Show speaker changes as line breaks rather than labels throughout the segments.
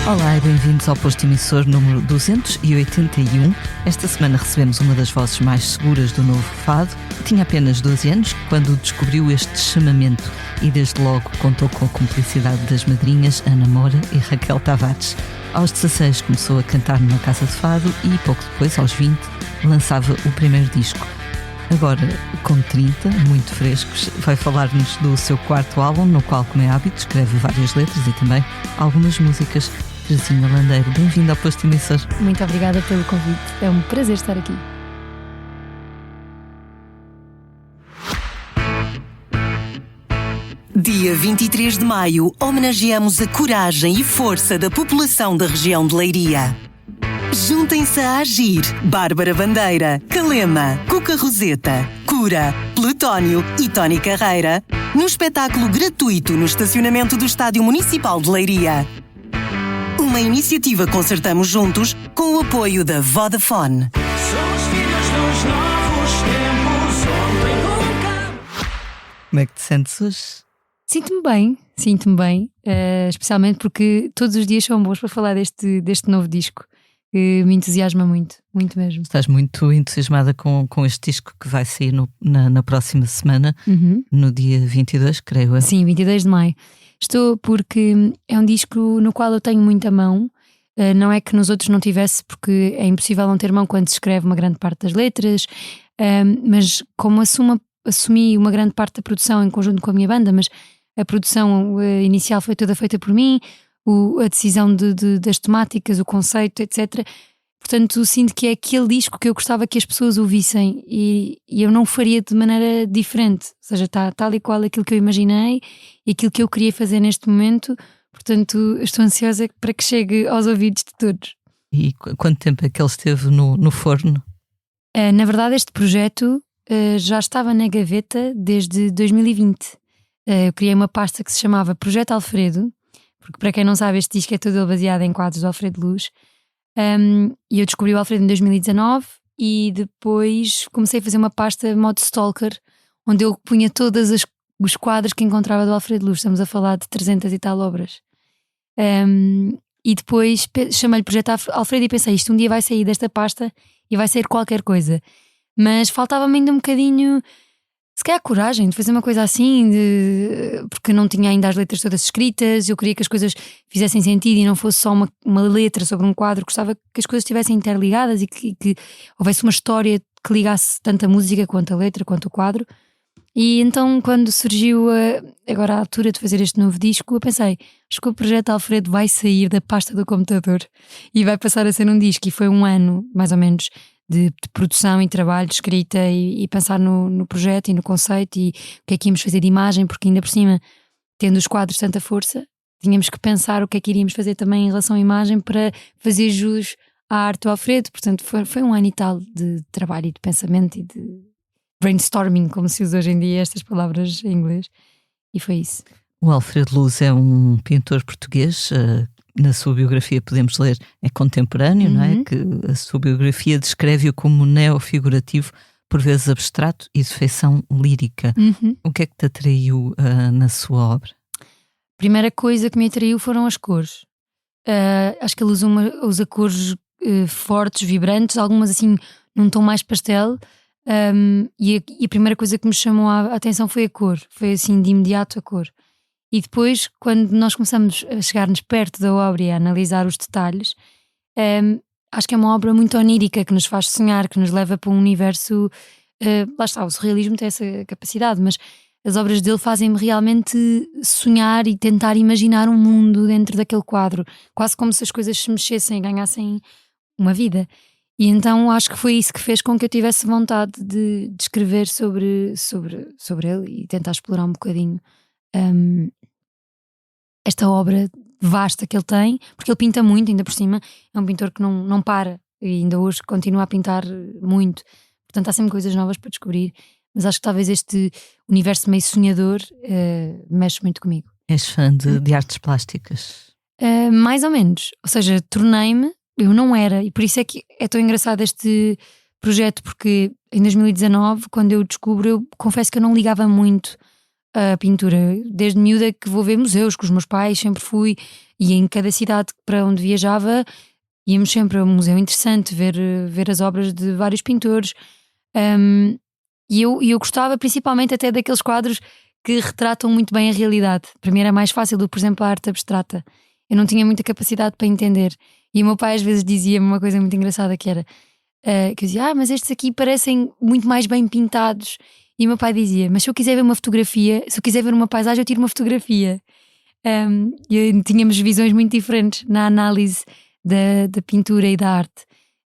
Olá e bem-vindos ao Posto Emissor número 281. Esta semana recebemos uma das vozes mais seguras do novo fado. Tinha apenas 12 anos quando descobriu este chamamento e desde logo contou com a cumplicidade das madrinhas Ana Moura e Raquel Tavares. Aos 16 começou a cantar numa casa de fado e pouco depois, aos 20, lançava o primeiro disco. Agora, com 30, muito frescos, vai falar-nos do seu quarto álbum, no qual, como é hábito, escreve várias letras e também algumas músicas. Terezinha Landeiro, bem-vinda ao Posto Emissor.
Muito obrigada pelo convite, é um prazer estar aqui.
Dia 23 de maio, homenageamos a coragem e força da população da região de Leiria. Juntem-se a Agir, Bárbara Bandeira, Calema, Cuca Roseta, Cura, Plutónio e Tony Carreira, num espetáculo gratuito no estacionamento do Estádio Municipal de Leiria. Uma iniciativa Concertamos Juntos com o apoio da Vodafone.
Somos filhos dos novos tempos, ontem nunca.
Como é que te sentes hoje?
Sinto-me bem, especialmente porque todos os dias são bons para falar deste novo disco, que me entusiasma muito mesmo.
Estás muito entusiasmada com este disco que vai sair na próxima semana, no dia 22, creio eu.
Sim, 22 de maio. Estou porque é um disco no qual eu tenho muita mão. Não é que nos outros não tivesse, porque é impossível não ter mão quando se escreve uma grande parte das letras, mas como assumi uma grande parte da produção em conjunto com a minha banda, mas a produção inicial foi toda feita por mim, a decisão das temáticas, o conceito, etc. Portanto, sinto que é aquele disco que eu gostava que as pessoas ouvissem e eu não faria de maneira diferente. Ou seja, está tal e qual aquilo que eu imaginei e aquilo que eu queria fazer neste momento. Portanto, estou ansiosa para que chegue aos ouvidos de todos.
E quanto tempo é que ele esteve no forno?
Na verdade, este projeto já estava na gaveta desde 2020. Eu criei uma pasta que se chamava Projeto Alfredo, porque para quem não sabe, este disco é todo baseado em quadros do Alfredo Luz. E eu descobri o Alfredo em 2019 e depois comecei a fazer uma pasta modo stalker, onde eu punha todos os quadros que encontrava do Alfredo Luz. Estamos a falar de 300 e tal obras. E depois chamei-lhe Projeto Alfredo e pensei, isto um dia vai sair desta pasta e vai sair qualquer coisa. Mas faltava-me ainda um bocadinho, se calhar, coragem de fazer uma coisa assim, porque não tinha ainda as letras todas escritas. Eu queria que as coisas fizessem sentido e não fosse só uma letra sobre um quadro. Gostava que as coisas estivessem interligadas e que houvesse uma história que ligasse tanto a música quanto a letra, quanto o quadro. E então, quando surgiu agora a altura de fazer este novo disco, eu pensei, acho que o Projeto Alfredo vai sair da pasta do computador e vai passar a ser um disco. E foi um ano, mais ou menos, de produção e trabalho, de escrita e pensar no projeto e no conceito e o que é que íamos fazer de imagem, porque ainda por cima, tendo os quadros tanta força, tínhamos que pensar o que é que iríamos fazer também em relação à imagem para fazer jus à arte do Alfredo. Portanto, foi um ano e tal de trabalho e de pensamento e de brainstorming, como se usa hoje em dia estas palavras em inglês, e foi isso.
O Alfredo Luz é um pintor português. Na sua biografia podemos ler, é contemporâneo, não é? Que a sua biografia descreve-o como neofigurativo, por vezes abstrato e de feição lírica. O que é que te atraiu na sua obra?
A primeira coisa que me atraiu foram as cores. Acho que ele usa cores fortes, vibrantes, algumas assim num tom mais pastel, e a primeira coisa que me chamou a atenção foi a cor. Foi assim de imediato a cor. E depois, quando nós começamos a chegar-nos perto da obra e a analisar os detalhes, acho que é uma obra muito onírica, que nos faz sonhar, que nos leva para um universo. Lá está, o surrealismo tem essa capacidade, mas as obras dele fazem-me realmente sonhar e tentar imaginar um mundo dentro daquele quadro, quase como se as coisas se mexessem e ganhassem uma vida. E então acho que foi isso que fez com que eu tivesse vontade de escrever sobre ele e tentar explorar um bocadinho esta obra vasta que ele tem, porque ele pinta muito, ainda por cima é um pintor que não para e ainda hoje continua a pintar muito, portanto há sempre coisas novas para descobrir, mas acho que talvez este universo meio sonhador mexe muito comigo.
És fã de artes plásticas?
Mais ou menos, ou seja, tornei-me, eu não era, e por isso é que é tão engraçado este projeto, porque em 2019, quando eu descubro, eu confesso que eu não ligava muito a pintura. Desde miúda que vou ver museus com os meus pais, sempre fui, e em cada cidade para onde viajava íamos sempre a um museu interessante ver as obras de vários pintores. E eu gostava principalmente até daqueles quadros que retratam muito bem a realidade. Para mim era mais fácil do que, por exemplo, a arte abstrata. Eu não tinha muita capacidade para entender. E o meu pai às vezes dizia-me uma coisa muito engraçada que era que eu dizia, mas estes aqui parecem muito mais bem pintados. E o meu pai dizia, mas se eu quiser ver uma fotografia, se eu quiser ver uma paisagem, eu tiro uma fotografia. E tínhamos visões muito diferentes na análise da pintura e da arte.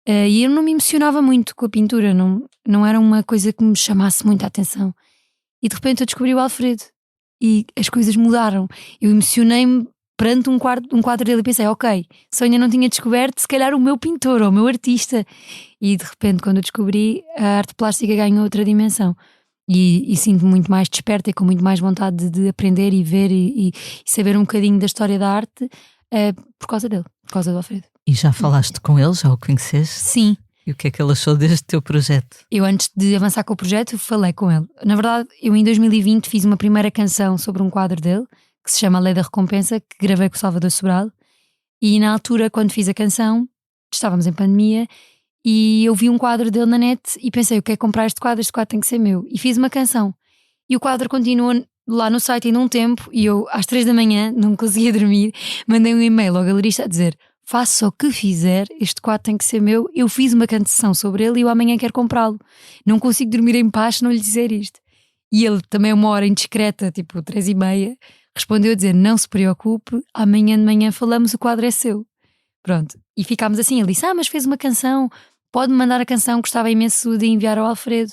E eu não me emocionava muito com a pintura, não era uma coisa que me chamasse muito a atenção. E de repente eu descobri o Alfredo e as coisas mudaram. Eu emocionei-me perante um quadro dele e pensei, ok, se eu ainda não tinha descoberto, se calhar o meu pintor ou o meu artista. E de repente, quando eu descobri, a arte plástica ganhou outra dimensão. E sinto-me muito mais desperta e com muito mais vontade de aprender e ver e saber um bocadinho da história da arte por causa dele, por causa do Alfredo.
E já falaste com ele? Já o conheceste?
Sim.
E o que é que ele achou deste teu projeto?
Eu, antes de avançar com o projeto, falei com ele. Na verdade, eu em 2020 fiz uma primeira canção sobre um quadro dele, que se chama Lei da Recompensa, que gravei com o Salvador Sobral. E na altura, quando fiz a canção, estávamos em pandemia, e eu vi um quadro dele na net e pensei, eu quero comprar este quadro tem que ser meu. E fiz uma canção. E o quadro continua lá no site ainda um tempo, e eu, às 3 da manhã, não conseguia dormir, mandei um e-mail ao galerista a dizer, faça o que fizer, este quadro tem que ser meu, eu fiz uma canção sobre ele e eu amanhã quero comprá-lo. Não consigo dormir em paz se não lhe dizer isto. E ele, também uma hora indiscreta, tipo 3h30, respondeu a dizer, não se preocupe, amanhã de manhã falamos, o quadro é seu. Pronto, e ficámos assim, ele disse, mas fez uma canção, pode-me mandar a canção, gostava imenso de enviar ao Alfredo.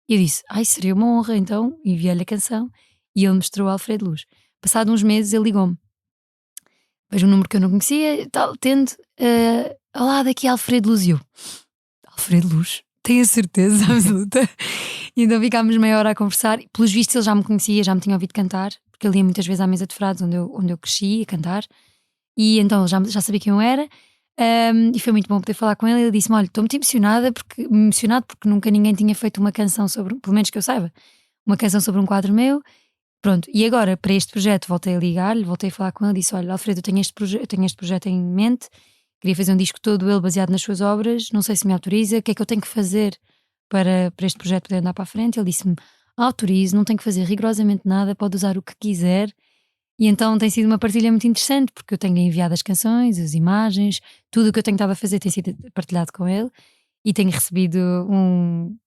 E eu disse, seria uma honra, então enviei-lhe a canção e ele mostrou ao Alfredo Luz. Passado uns meses ele ligou-me. Vejo um número que eu não conhecia, tal, tendo, olá, daqui é Alfredo Luz. E eu, Alfredo Luz? Tenho a certeza absoluta. E então ficámos meia hora a conversar. E, pelos vistos ele já me conhecia, já me tinha ouvido cantar, porque ele ia muitas vezes à mesa de frados onde eu cresci a cantar. E então ele já sabia quem eu era. E foi muito bom poder falar com ele. Ele disse-me, olha, estou muito emocionado porque nunca ninguém tinha feito uma canção sobre, pelo menos que eu saiba, uma canção sobre um quadro meu. Pronto, e agora para este projeto voltei a ligar-lhe, voltei a falar com ele, disse, olha Alfredo, eu tenho este projeto em mente, queria fazer um disco todo ele baseado nas suas obras, não sei se me autoriza, o que é que eu tenho que fazer para este projeto poder andar para a frente? Ele disse-me, autorize, não tenho que fazer rigorosamente nada, pode usar o que quiser. E então tem sido uma partilha muito interessante, porque eu tenho enviado as canções, as imagens, tudo o que eu tenho estado a fazer tem sido partilhado com ele e tenho recebido um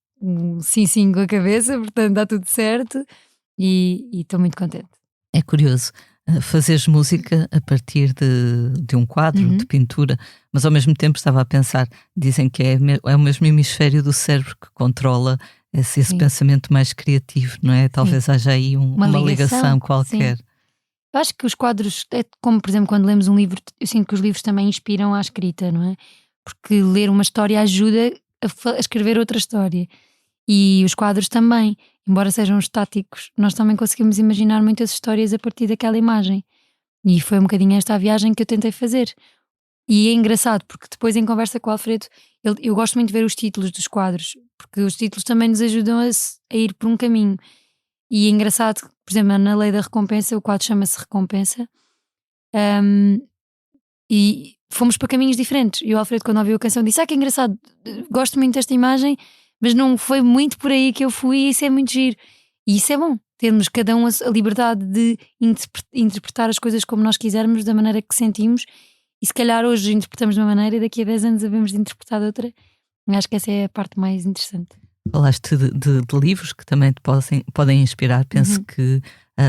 sim com a cabeça, portanto dá tudo certo. E estou muito contente.
É curioso, fazeres música a partir de um quadro, de pintura, mas ao mesmo tempo estava a pensar, dizem que é o mesmo hemisfério do cérebro que controla esse pensamento mais criativo, não é? Talvez haja aí uma ligação qualquer.
Sim. Eu acho que os quadros, é como por exemplo quando lemos um livro, eu sinto que os livros também inspiram a escrita, não é? Porque ler uma história ajuda a escrever outra história. E os quadros também, embora sejam estáticos, nós também conseguimos imaginar muitas histórias a partir daquela imagem. E foi um bocadinho esta a viagem que eu tentei fazer. E é engraçado, porque depois em conversa com o Alfredo, eu gosto muito de ver os títulos dos quadros, porque os títulos também nos ajudam a ir por um caminho. E é engraçado, por exemplo, na Lei da Recompensa, o quadro chama-se Recompensa, e fomos para caminhos diferentes. E o Alfredo, quando ouviu a canção, disse, que engraçado, gosto muito desta imagem, mas não foi muito por aí que eu fui, e isso é muito giro. E isso é bom, termos cada um a liberdade de interpretar as coisas como nós quisermos, da maneira que sentimos, e se calhar hoje interpretamos de uma maneira e daqui a 10 anos havemos de interpretar de outra. Acho que essa é a parte mais interessante.
Falaste de livros que também te podem inspirar. Penso que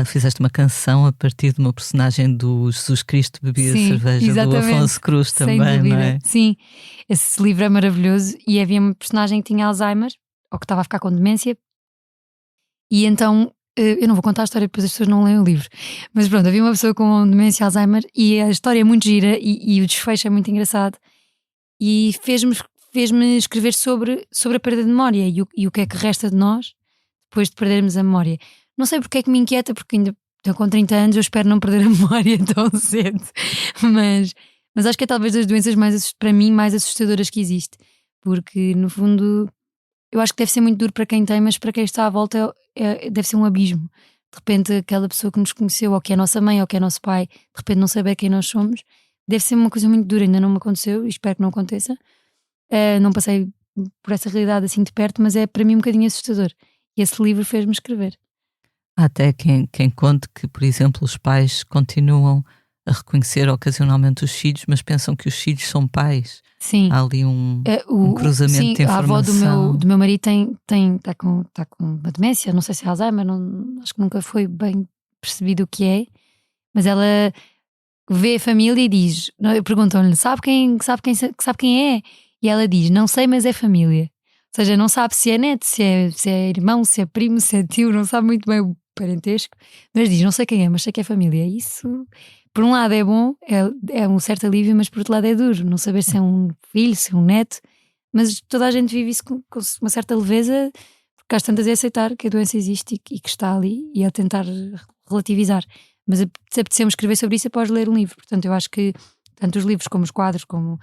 fizeste uma canção a partir de uma personagem do Jesus Cristo bebia cerveja, exatamente, do Afonso Cruz também, não é?
Sim, esse livro é maravilhoso e havia uma personagem que tinha Alzheimer, ou que estava a ficar com demência, e então, eu não vou contar a história, depois as pessoas não leem o livro, mas pronto, havia uma pessoa com demência Alzheimer e a história é muito gira e o desfecho é muito engraçado e fez-me escrever sobre a perda de memória e o que é que resta de nós depois de perdermos a memória. Não sei porque é que me inquieta, porque ainda estou com 30 anos, eu espero não perder a memória tão cedo, mas acho que é talvez das doenças para mim mais assustadoras que existe, porque no fundo eu acho que deve ser muito duro para quem tem, mas para quem está à volta deve ser um abismo, de repente aquela pessoa que nos conheceu, ou que é a nossa mãe, ou que é nosso pai, de repente não saber quem nós somos, deve ser uma coisa muito dura. Ainda não me aconteceu e espero que não aconteça. Não passei por essa realidade assim de perto, mas é para mim um bocadinho assustador. E esse livro fez-me escrever.
Há até quem conte que, por exemplo, os pais continuam a reconhecer ocasionalmente os filhos, mas pensam que os filhos são pais.
Sim.
Há ali um cruzamento
sim,
de informação.
A avó do meu marido está com uma demência, não sei se é Alzheimer, acho que nunca foi bem percebido o que é, mas ela vê a família e diz, perguntam-lhe, sabe quem é? E ela diz, não sei, mas é família. Ou seja, não sabe se é neto, se é irmão, se é primo, se é tio, não sabe muito bem o parentesco, mas diz, não sei quem é, mas sei que é família. Isso, por um lado é bom, é um certo alívio, mas por outro lado é duro, não saber se é um filho, se é um neto, mas toda a gente vive isso com uma certa leveza, porque às tantas é aceitar que a doença existe e que está ali e a tentar relativizar. Mas se apetecemos escrever sobre isso após ler um livro. Portanto, eu acho que tanto os livros como os quadros, como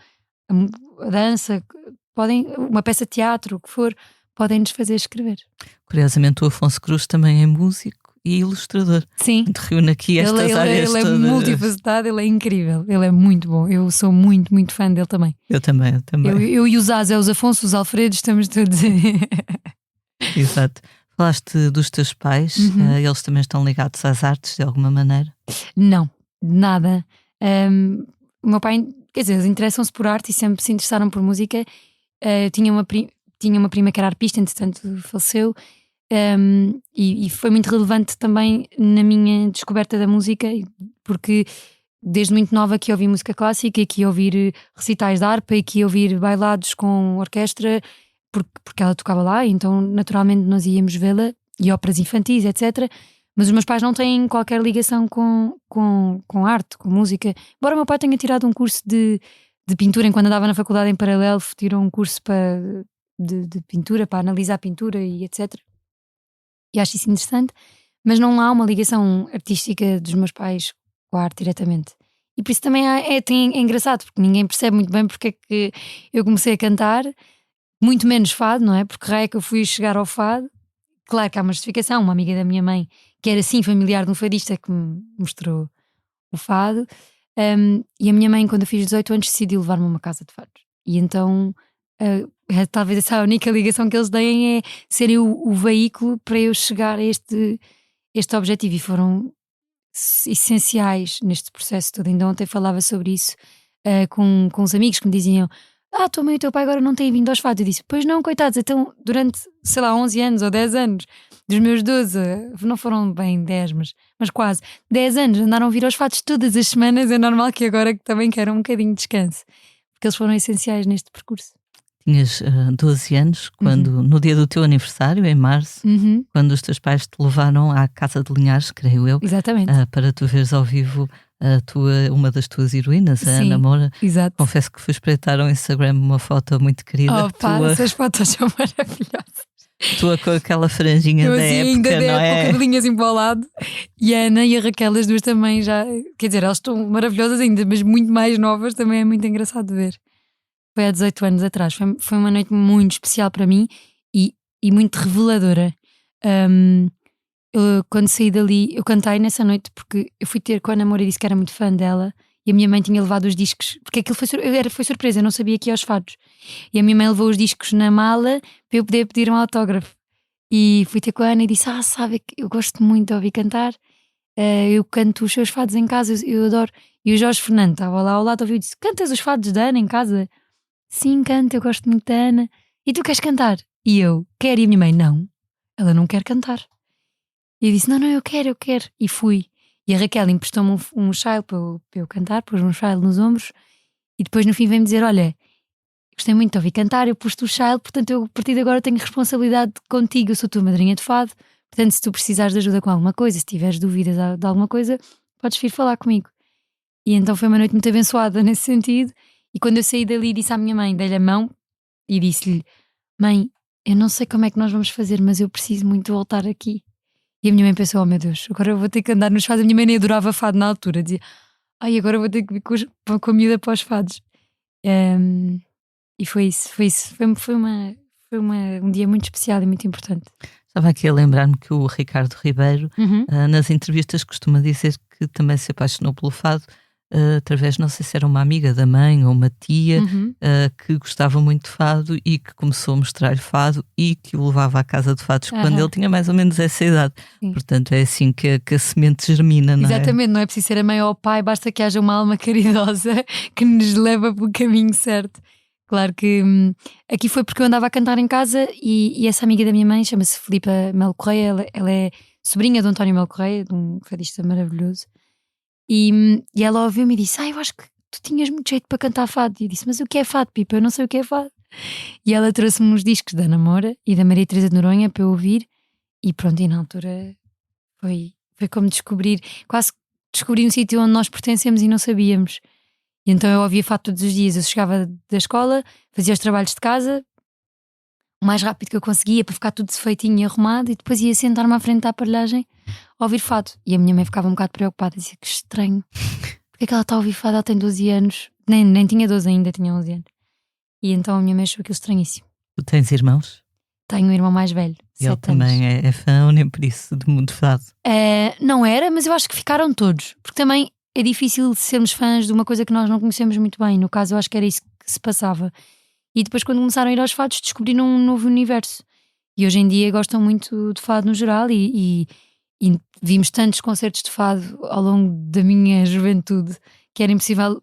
a dança, uma peça de teatro, o que for, podem nos fazer escrever.
Curiosamente, o Afonso Cruz também é músico e ilustrador.
Sim.
Reúne aqui estas áreas
ele
todas.
É multifacetado, ele é incrível, ele é muito bom. Eu sou muito, muito fã dele também.
Eu também.
Eu e os Zazé, os Afonso, os Alfredos, estamos todos.
Exato. Falaste dos teus pais, eles também estão ligados às artes de alguma maneira?
Não, nada. O meu pai, quer dizer, eles interessam-se por arte e sempre se interessaram por música. Tinha uma prima que era arpista, entretanto faleceu, e foi muito relevante também na minha descoberta da música, porque desde muito nova que ouvi música clássica e que ia ouvir recitais de harpa e que ia ouvir bailados com orquestra, porque ela tocava lá, então naturalmente nós íamos vê-la, e óperas infantis, etc. Mas os meus pais não têm qualquer ligação com arte, com música. Embora o meu pai tenha tirado um curso de pintura enquanto andava na faculdade em paralelo, tirou um curso de pintura, para analisar a pintura e etc. E acho isso interessante, mas não há uma ligação artística dos meus pais com a arte diretamente. E por isso também é engraçado, porque ninguém percebe muito bem porque é que eu comecei a cantar, muito menos fado, não é? Porque raio é que eu fui chegar ao fado. Claro que há uma justificação, uma amiga da minha mãe, que era sim familiar de um fadista, que me mostrou o fado. E a minha mãe, quando eu fiz 18 anos, decidiu levar-me a uma casa de fados. E então, talvez essa a única ligação que eles deem é serem o veículo para eu chegar a este objetivo. E foram essenciais neste processo todo. Ainda ontem falava sobre isso com os amigos que me diziam: tua mãe e o teu pai agora não têm vindo aos fados. Eu disse: pois não, coitados, então durante, sei lá, 11 anos ou 10 anos, dos meus 12, não foram bem 10, mas quase 10 anos, andaram a vir aos fados todas as semanas. É normal que agora que também queiram um bocadinho de descanso, porque eles foram essenciais neste percurso.
Tinhas 12 anos quando, no dia do teu aniversário, em março, quando os teus pais te levaram à Casa de Linhares, creio eu,
exatamente,
para tu veres ao vivo uma das tuas heroínas, a Ana Moura.
Exato.
Confesso que fui espreitar ao Instagram uma foto muito querida.
Essas fotos são maravilhosas.
Tua com aquela franjinha da época, não é?
De linhas assim para o lado. E a Ana e a Raquel, as duas também já, quer dizer, elas estão maravilhosas ainda, mas muito mais novas, também é muito engraçado de ver. Foi há 18 anos atrás, foi uma noite muito especial para mim e muito reveladora. Eu, quando saí dali, eu cantei nessa noite porque eu fui ter com a Ana Moura e disse que era muito fã dela, e a minha mãe tinha levado os discos, porque aquilo foi surpresa, eu não sabia que ia aos fados, e a minha mãe levou os discos na mala para eu poder pedir um autógrafo, e fui ter com a Ana e disse: sabe que eu gosto muito de ouvir cantar, eu canto os seus fados em casa, eu adoro. E o Jorge Fernando estava lá ao lado, ouviu e disse: cantas os fados da Ana em casa? Sim, canto, eu gosto muito da Ana. E tu queres cantar? E eu: quero. E a minha mãe: não, ela não quer cantar. E eu disse: não, eu quero. E fui. E a Raquel emprestou-me um chile para eu cantar, pôs um chile nos ombros, e depois no fim vem-me dizer: olha, gostei muito de ouvir cantar, eu pus-te o chile, portanto eu a partir de agora tenho responsabilidade contigo, eu sou tua madrinha de fado, portanto se tu precisares de ajuda com alguma coisa, se tiveres dúvidas de alguma coisa, podes vir falar comigo. E então foi uma noite muito abençoada nesse sentido. E quando eu saí dali, disse à minha mãe, dei-lhe a mão e disse-lhe: mãe, eu não sei como é que nós vamos fazer, mas eu preciso muito voltar aqui. E a minha mãe pensou: oh meu Deus, agora eu vou ter que andar nos fados. A minha mãe nem adorava fado na altura, dizia: agora eu vou ter que vir com a miúda para os fados. E foi isso. Foi um dia muito especial e muito importante.
Estava aqui a lembrar-me que o Ricardo Ribeiro,
Uhum.
nas entrevistas, costuma dizer que também se apaixonou pelo fado através, não sei se era uma amiga da mãe ou uma tia,
Uhum.
que gostava muito de fado e que começou a mostrar-lhe fado e que o levava à casa de fados quando
Aham.
ele tinha mais ou menos essa idade.
Sim.
Portanto, é assim que a semente germina, não é?
Exatamente, não é preciso ser a mãe ou o pai, basta que haja uma alma caridosa que nos leva pelo caminho certo. Claro que aqui foi porque eu andava a cantar em casa e essa amiga da minha mãe chama-se Filipa Melo Correia, ela é sobrinha de António Melo Correia, de um fadista maravilhoso. E ela ouviu-me e disse: eu acho que tu tinhas muito jeito para cantar fado. E eu disse: mas o que é fado, Pipa? Eu não sei o que é fado. E ela trouxe-me uns discos da Ana Moura e da Maria Teresa de Noronha para eu ouvir. E pronto, e na altura foi como descobrir, quase que descobri um sítio onde nós pertencemos e não sabíamos. E então eu ouvia fado todos os dias. Eu chegava da escola, fazia os trabalhos de casa o mais rápido que eu conseguia para ficar tudo feitinho e arrumado, e depois ia sentar-me à frente da aparelhagem a ouvir fado. E a minha mãe ficava um bocado preocupada, dizia: que estranho, porque é que ela está a ouvir fado? Ela tem 12 anos, nem tinha 12 ainda, tinha 11 anos. E então a minha mãe achou aquilo estranhíssimo.
Tu tens irmãos?
Tenho um irmão mais velho,
E ele
7 anos.
também é fã, ou nem por isso, de mundo fado.
Não era, mas eu acho que ficaram todos, porque também é difícil sermos fãs de uma coisa que nós não conhecemos muito bem. No caso, eu acho que era isso que se passava. E depois, quando começaram a ir aos fados, descobriram um novo universo. E hoje em dia gostam muito de fado no geral, e vimos tantos concertos de fado ao longo da minha juventude que era impossível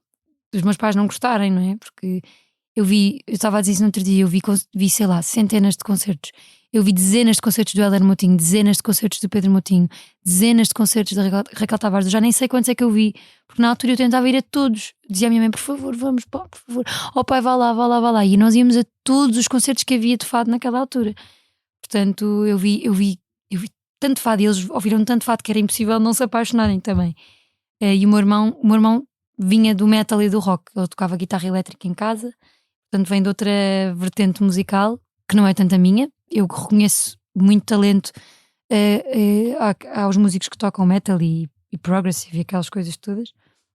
os meus pais não gostarem, não é? Porque eu estava a dizer isso no outro dia, eu vi, sei lá, centenas de concertos. Eu vi dezenas de concertos do Héler Moutinho, dezenas de concertos do Pedro Moutinho, dezenas de concertos da Raquel Tavares. Eu já nem sei quantos é que eu vi, porque na altura eu tentava ir a todos. Dizia à minha mãe: por favor, vamos, pá, por favor. Oh pai, vá lá, vá lá, vá lá. E nós íamos a todos os concertos que havia de fado naquela altura. Portanto, eu vi tanto fado, e eles ouviram tanto fado que era impossível não se apaixonarem também. E o meu irmão vinha do metal e do rock. Ele tocava guitarra elétrica em casa, portanto vem de outra vertente musical, que não é tanto a minha. Eu reconheço muito talento aos músicos que tocam metal e progressive e aquelas coisas todas,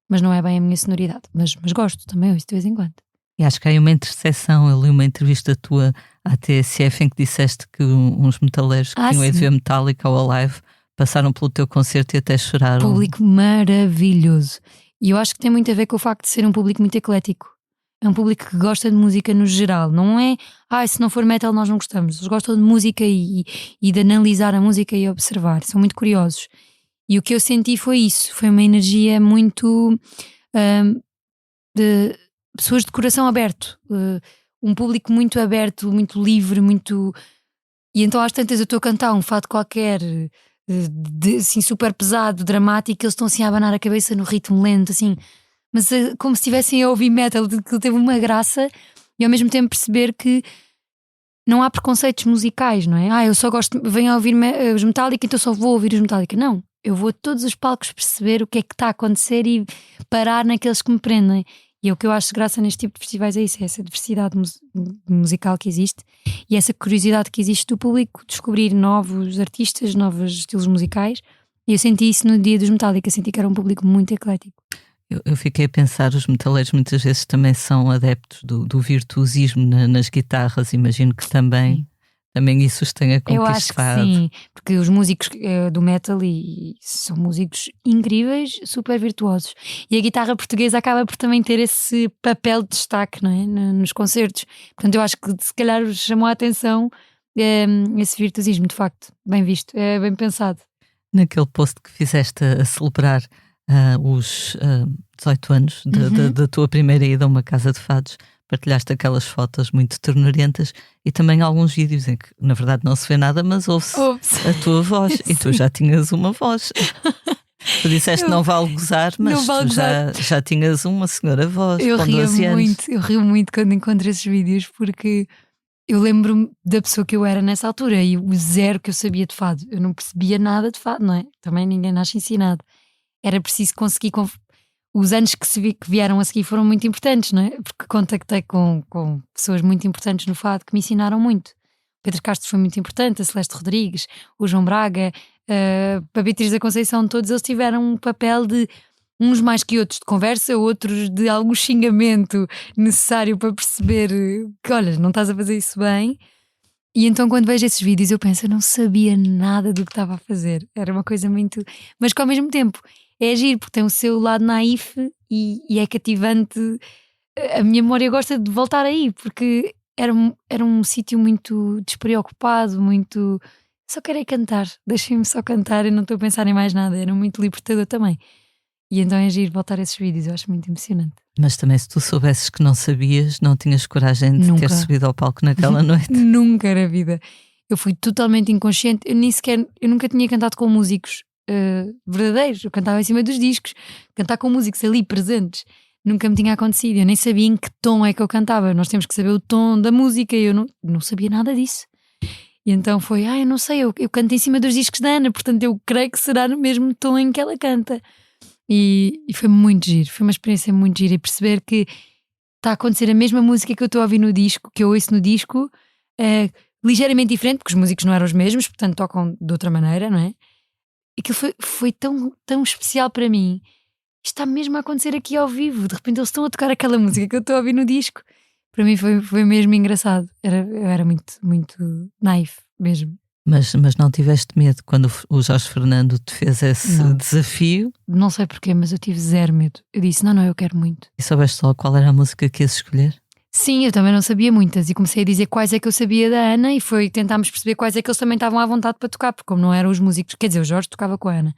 mas não é bem a minha sonoridade. Mas gosto também, ouço de vez em quando.
E acho que há aí uma interseção. Eu li uma entrevista tua à TSF em que disseste que uns metaleiros que tinham ido ver Metallica ao Alive passaram pelo teu concerto e até choraram.
Público maravilhoso. E eu acho que tem muito a ver com o facto de ser um público muito eclético. É um público que gosta de música no geral. Não é, se não for metal nós não gostamos. Eles gostam de música e de analisar a música e observar. São muito curiosos. E o que eu senti foi isso. Foi uma energia muito de pessoas de coração aberto. Um público muito aberto, muito livre, muito... E então às tantas eu estou a cantar um fado qualquer, assim super pesado, dramático, eles estão assim a abanar a cabeça no ritmo lento, assim... Mas como se estivessem a ouvir metal, que teve uma graça, e ao mesmo tempo perceber que não há preconceitos musicais, não é? Eu só venho a ouvir os Metallica, então só vou ouvir os Metallica. Não, eu vou a todos os palcos perceber o que é que está a acontecer e parar naqueles que me prendem. E o que eu acho graça neste tipo de festivais é isso, é essa diversidade musical que existe e essa curiosidade que existe do público descobrir novos artistas, novos estilos musicais. E eu senti isso no dia dos Metallica, senti que era um público muito eclético.
Eu fiquei a pensar, os metaleiros muitas vezes também são adeptos do virtuosismo nas guitarras. Imagino que também isso os tenha conquistado.
Eu acho que sim, porque os músicos do metal são músicos incríveis, super virtuosos. E a guitarra portuguesa acaba por também ter esse papel de destaque, não é? Nos concertos. Portanto, eu acho que se calhar chamou a atenção esse virtuosismo, de facto. Bem visto, é bem pensado.
Naquele post que fizeste a celebrar os 18 anos da tua primeira ida a uma casa de fados, partilhaste aquelas fotos muito ternurentas e também alguns vídeos em que na verdade não se vê nada, mas ouve-se a tua voz. E tu já tinhas uma voz. Tu disseste não vale gozar, mas tu já tinhas uma senhora voz.
Eu
com 12 anos.
Eu rio muito quando encontro esses vídeos, porque eu lembro-me da pessoa que eu era nessa altura e o zero que eu sabia de fado. Eu não percebia nada de fado, não é? Também ninguém nasce ensinado. Era preciso conseguir. Os anos que vieram a seguir foram muito importantes, não é? Porque contactei com pessoas muito importantes no fado que me ensinaram muito. Pedro Castro foi muito importante, a Celeste Rodrigues, o João Braga, a Beatriz da Conceição, todos eles tiveram um papel de uns mais que outros de conversa, outros de algum xingamento necessário para perceber que, olha, não estás a fazer isso bem. E então quando vejo esses vídeos eu penso, eu não sabia nada do que estava a fazer. Era uma coisa muito... Mas que ao mesmo tempo é agir, porque tem o seu lado naif e é cativante. A minha memória gosta de voltar aí, porque era um sítio muito despreocupado, muito... Só quero cantar, deixem-me só cantar, eu não estou a pensar em mais nada. Era muito libertador também. E então é giro voltar a esses vídeos, eu acho muito emocionante.
Mas também, se tu soubesses que não sabias, não tinhas coragem de
Nunca.
ter subido ao palco naquela noite.
Nunca era vida. Eu fui totalmente inconsciente. Eu nunca tinha cantado com músicos verdadeiros. Eu cantava em cima dos discos. Cantar com músicos ali presentes nunca me tinha acontecido. Eu nem sabia em que tom é que eu cantava. Nós temos que saber o tom da música e eu não sabia nada disso. E então foi, eu não sei, eu canto em cima dos discos da Ana, portanto eu creio que será no mesmo tom em que ela canta. E foi muito giro, foi uma experiência muito gira. E perceber que está a acontecer a mesma música que eu estou a ouvir no disco, que eu ouço no disco, ligeiramente diferente, porque os músicos não eram os mesmos, portanto tocam de outra maneira, não é? Aquilo foi tão, tão especial para mim. Isto está mesmo a acontecer aqui ao vivo. De repente eles estão a tocar aquela música que eu estou a ouvir no disco. Para mim foi mesmo engraçado. Eu era muito, muito naif mesmo.
Mas não tiveste medo quando o Jorge Fernando te fez esse desafio?
Não sei porquê, mas eu tive zero medo. Eu disse, não, eu quero muito.
E soubeste só qual era a música que ias escolher?
Sim, eu também não sabia muitas e comecei a dizer quais é que eu sabia da Ana e tentámos perceber quais é que eles também estavam à vontade para tocar, porque como não eram os músicos, quer dizer, o Jorge tocava com a Ana,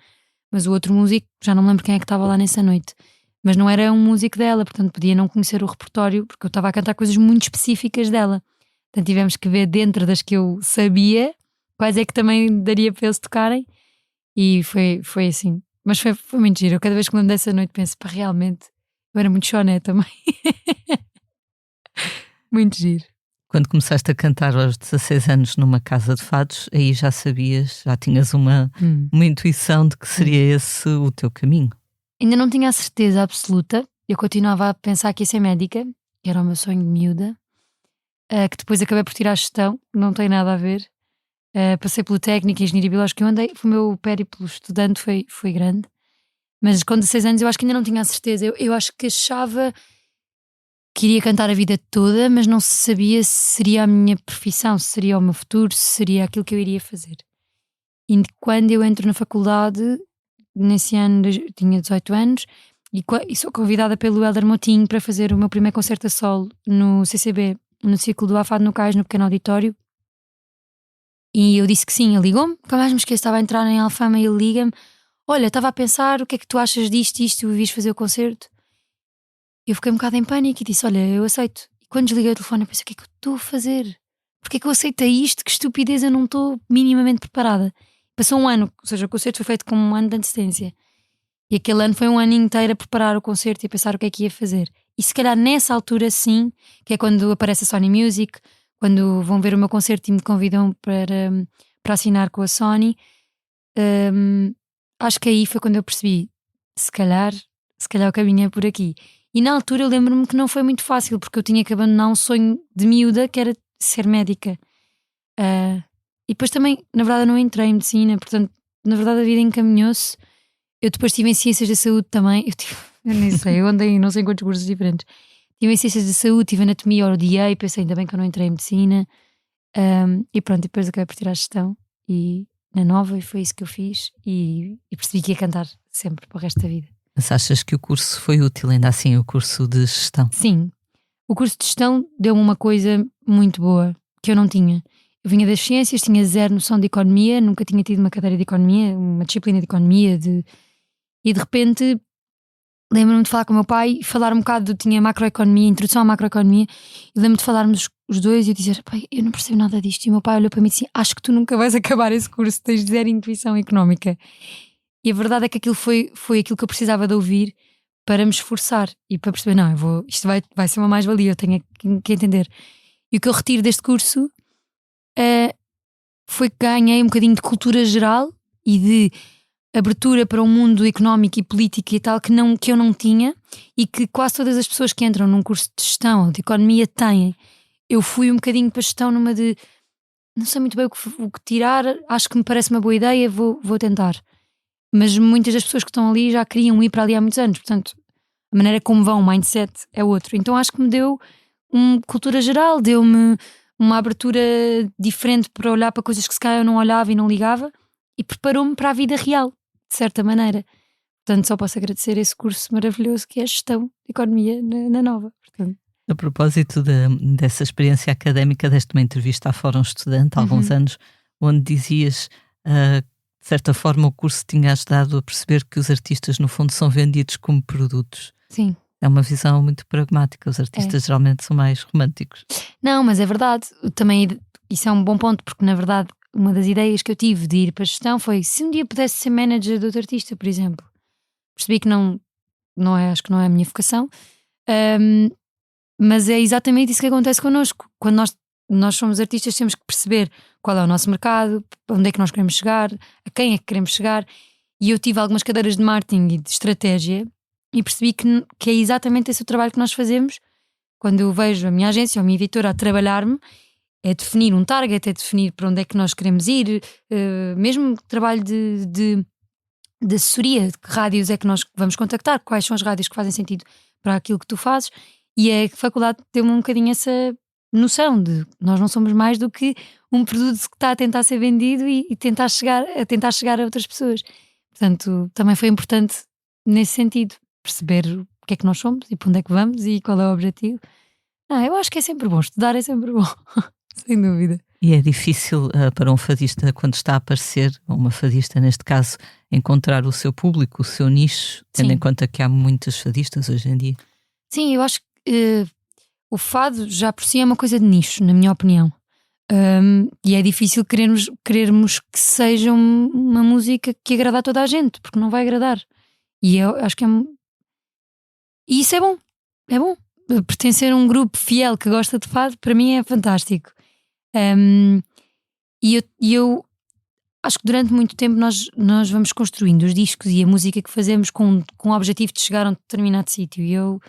mas o outro músico, já não me lembro quem é que estava lá nessa noite, mas não era um músico dela, portanto podia não conhecer o repertório, porque eu estava a cantar coisas muito específicas dela. Portanto tivemos que ver dentro das que eu sabia quais é que também daria para eles tocarem e foi assim. Mas foi muito giro. Eu cada vez que me lembro dessa noite penso, pá, realmente eu era muito choné também. Muito giro.
Quando começaste a cantar aos 16 anos numa casa de fados, aí já sabias, já tinhas uma intuição de que seria esse o teu caminho?
Ainda não tinha a certeza absoluta. Eu continuava a pensar que ia ser médica, que era o meu sonho de miúda, que depois acabei por tirar a gestão, não tem nada a ver. Passei pelo técnico, engenharia biológica, o meu périplo estudante foi grande, mas com 16 anos eu acho que ainda não tinha a certeza. Eu acho que achava que iria cantar a vida toda, mas não sabia se seria a minha profissão, se seria o meu futuro, se seria aquilo que eu iria fazer. E quando eu entro na faculdade, nesse ano tinha 18 anos, e sou convidada pelo Hélder Motinho para fazer o meu primeiro concerto a solo no CCB, no Círculo do Afado no Cais, no pequeno auditório. E eu disse que sim, ele ligou-me, nunca mais me esqueço, estava a entrar em Alfama e ele liga-me, olha, estava a pensar, o que é que tu achas disto, vias fazer o concerto? Eu fiquei um bocado em pânico e disse, olha, eu aceito. E quando desliguei o telefone eu pensei, o que é que eu estou a fazer? Porquê é que eu aceitei isto? Que estupidez, eu não estou minimamente preparada. Passou um ano, ou seja, o concerto foi feito com um ano de antecedência. E aquele ano foi um ano inteiro a preparar o concerto e a pensar o que é que ia fazer. E se calhar nessa altura sim, que é quando aparece a Sony Music, quando vão ver o meu concerto e me convidam para assinar com a Sony, acho que aí foi quando eu percebi, se calhar o caminho é por aqui. E na altura eu lembro-me que não foi muito fácil, porque eu tinha que abandonar um sonho de miúda que era ser médica. E depois também, na verdade, eu não entrei em medicina, portanto, na verdade a vida encaminhou-se. Eu depois estive em ciências da saúde também. Eu nem sei, eu andei em não sei quantos cursos diferentes. Estive em ciências da saúde, tive anatomia, odiei, pensei ainda bem que eu não entrei em medicina. E pronto, depois acabei por tirar a gestão e na nova, e foi isso que eu fiz. E percebi que ia cantar sempre para o resto da vida.
Mas achas que o curso foi útil, ainda assim, o curso de gestão?
Sim, o curso de gestão deu-me uma coisa muito boa que eu não tinha. Eu vinha das ciências, tinha zero noção de economia, nunca tinha tido uma cadeira de economia, uma disciplina de economia, e de repente lembro-me de falar com o meu pai e falar um bocado, tinha macroeconomia, introdução à macroeconomia, e lembro-me de falarmos os dois e eu dizer, pai, eu não percebo nada disto. E o meu pai olhou para mim e disse, acho que tu nunca vais acabar esse curso, tens zero intuição económica. E a verdade é que aquilo foi aquilo que eu precisava de ouvir para me esforçar e para perceber, não, isto vai ser uma mais-valia, eu tenho que entender. E o que eu retiro deste curso foi que ganhei um bocadinho de cultura geral e de abertura para um mundo económico e político e tal que eu não tinha, e que quase todas as pessoas que entram num curso de gestão ou de economia têm. Eu fui um bocadinho para a gestão numa de não sei muito bem o que tirar, acho que me parece uma boa ideia, vou tentar. Mas muitas das pessoas que estão ali já queriam ir para ali há muitos anos, portanto a maneira como vão, o mindset é outro. Então acho que me deu uma cultura geral, deu-me uma abertura diferente para olhar para coisas que se calhar eu não olhava e não ligava, e preparou-me para a vida real, de certa maneira. Portanto, só posso agradecer esse curso maravilhoso que é a Gestão de Economia na Nova. Portanto,
A propósito dessa experiência académica, deste uma entrevista à Fórum Estudante há alguns anos, onde dizias de certa forma o curso tinha ajudado a perceber que os artistas no fundo são vendidos como produtos.
sim.
É uma visão muito pragmática, os artistas geralmente são mais românticos.
Não, mas é verdade. Também isso é um bom ponto, porque na verdade uma das ideias que eu tive de ir para a gestão foi se um dia pudesse ser manager de outro artista, por exemplo. Percebi que acho que não é a minha vocação, mas é exatamente isso que acontece connosco. Quando nós somos artistas, temos que perceber qual é o nosso mercado, onde é que nós queremos chegar, a quem é que queremos chegar. E eu tive algumas cadeiras de marketing e de estratégia e percebi que é exatamente esse o trabalho que nós fazemos. Quando eu vejo a minha agência ou a minha editora a trabalhar-me, é definir um target, é definir para onde é que nós queremos ir, mesmo trabalho de assessoria, de que rádios é que nós vamos contactar, quais são as rádios que fazem sentido para aquilo que tu fazes. E a faculdade deu-me um bocadinho essa noção de nós não somos mais do que um produto que está a tentar ser vendido e tentar chegar a outras pessoas. Portanto, também foi importante nesse sentido, perceber o que é que nós somos e para onde é que vamos e qual é o objetivo. Eu acho que é sempre bom, estudar é sempre bom, sem dúvida.
E é difícil para um fadista, quando está a aparecer, ou uma fadista neste caso, encontrar o seu público, o seu nicho, tendo em conta que há muitas fadistas hoje em dia.
Sim, eu acho que o fado já por si é uma coisa de nicho, na minha opinião. E é difícil querermos que seja uma música que agrada a toda a gente, porque não vai agradar. E eu acho que e isso é bom. É bom. Pertencer a um grupo fiel que gosta de fado, para mim é fantástico. E eu acho que durante muito tempo nós vamos construindo os discos e a música que fazemos com o objetivo de chegar a um determinado sítio. E eu,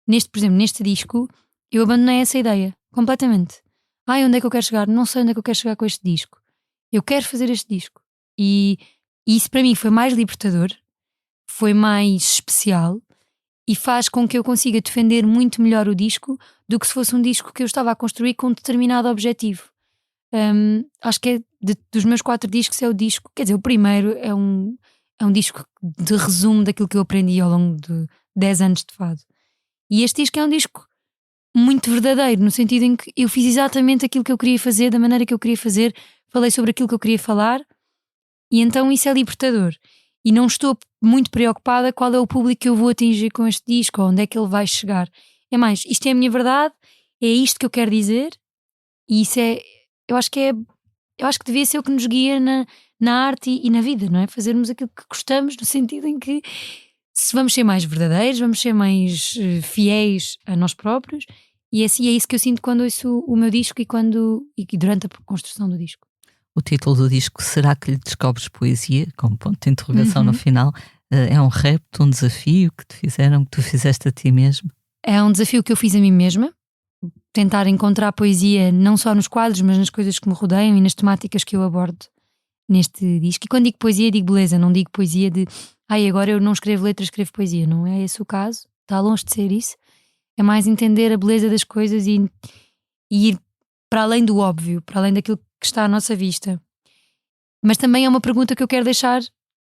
por exemplo, neste disco, eu abandonei essa ideia completamente. Onde é que eu quero chegar? Não sei onde é que eu quero chegar com este disco. Eu quero fazer este disco. E isso para mim foi mais libertador, foi mais especial e faz com que eu consiga defender muito melhor o disco do que se fosse um disco que eu estava a construir com um determinado objetivo. Acho que dos meus 4 discos é o disco, quer dizer, o primeiro é um disco de resumo daquilo que eu aprendi ao longo de 10 anos de fado. E este disco é um disco muito verdadeiro, no sentido em que eu fiz exatamente aquilo que eu queria fazer, da maneira que eu queria fazer, falei sobre aquilo que eu queria falar, e então isso é libertador. E não estou muito preocupada qual é o público que eu vou atingir com este disco, ou onde é que ele vai chegar. É mais, isto é a minha verdade, é isto que eu quero dizer, e isso eu acho que devia ser o que nos guia na arte e na vida, não é? Fazermos aquilo que gostamos, no sentido em que se vamos ser mais verdadeiros, vamos ser mais fiéis a nós próprios, e assim é isso que eu sinto quando ouço o meu disco e durante a construção do disco.
O título do disco, Será que lhe descobres poesia? Com ponto de interrogação no final. É um repto, um desafio que te fizeram, que tu fizeste a ti mesmo?
É um desafio que eu fiz a mim mesma, tentar encontrar poesia não só nos quadros, mas nas coisas que me rodeiam e nas temáticas que eu abordo neste disco. E quando digo poesia, digo beleza, não digo poesia de agora eu não escrevo letras, escrevo poesia. Não é esse o caso, está longe de ser isso. É mais entender a beleza das coisas e ir para além do óbvio, para além daquilo que está à nossa vista. Mas também é uma pergunta que eu quero deixar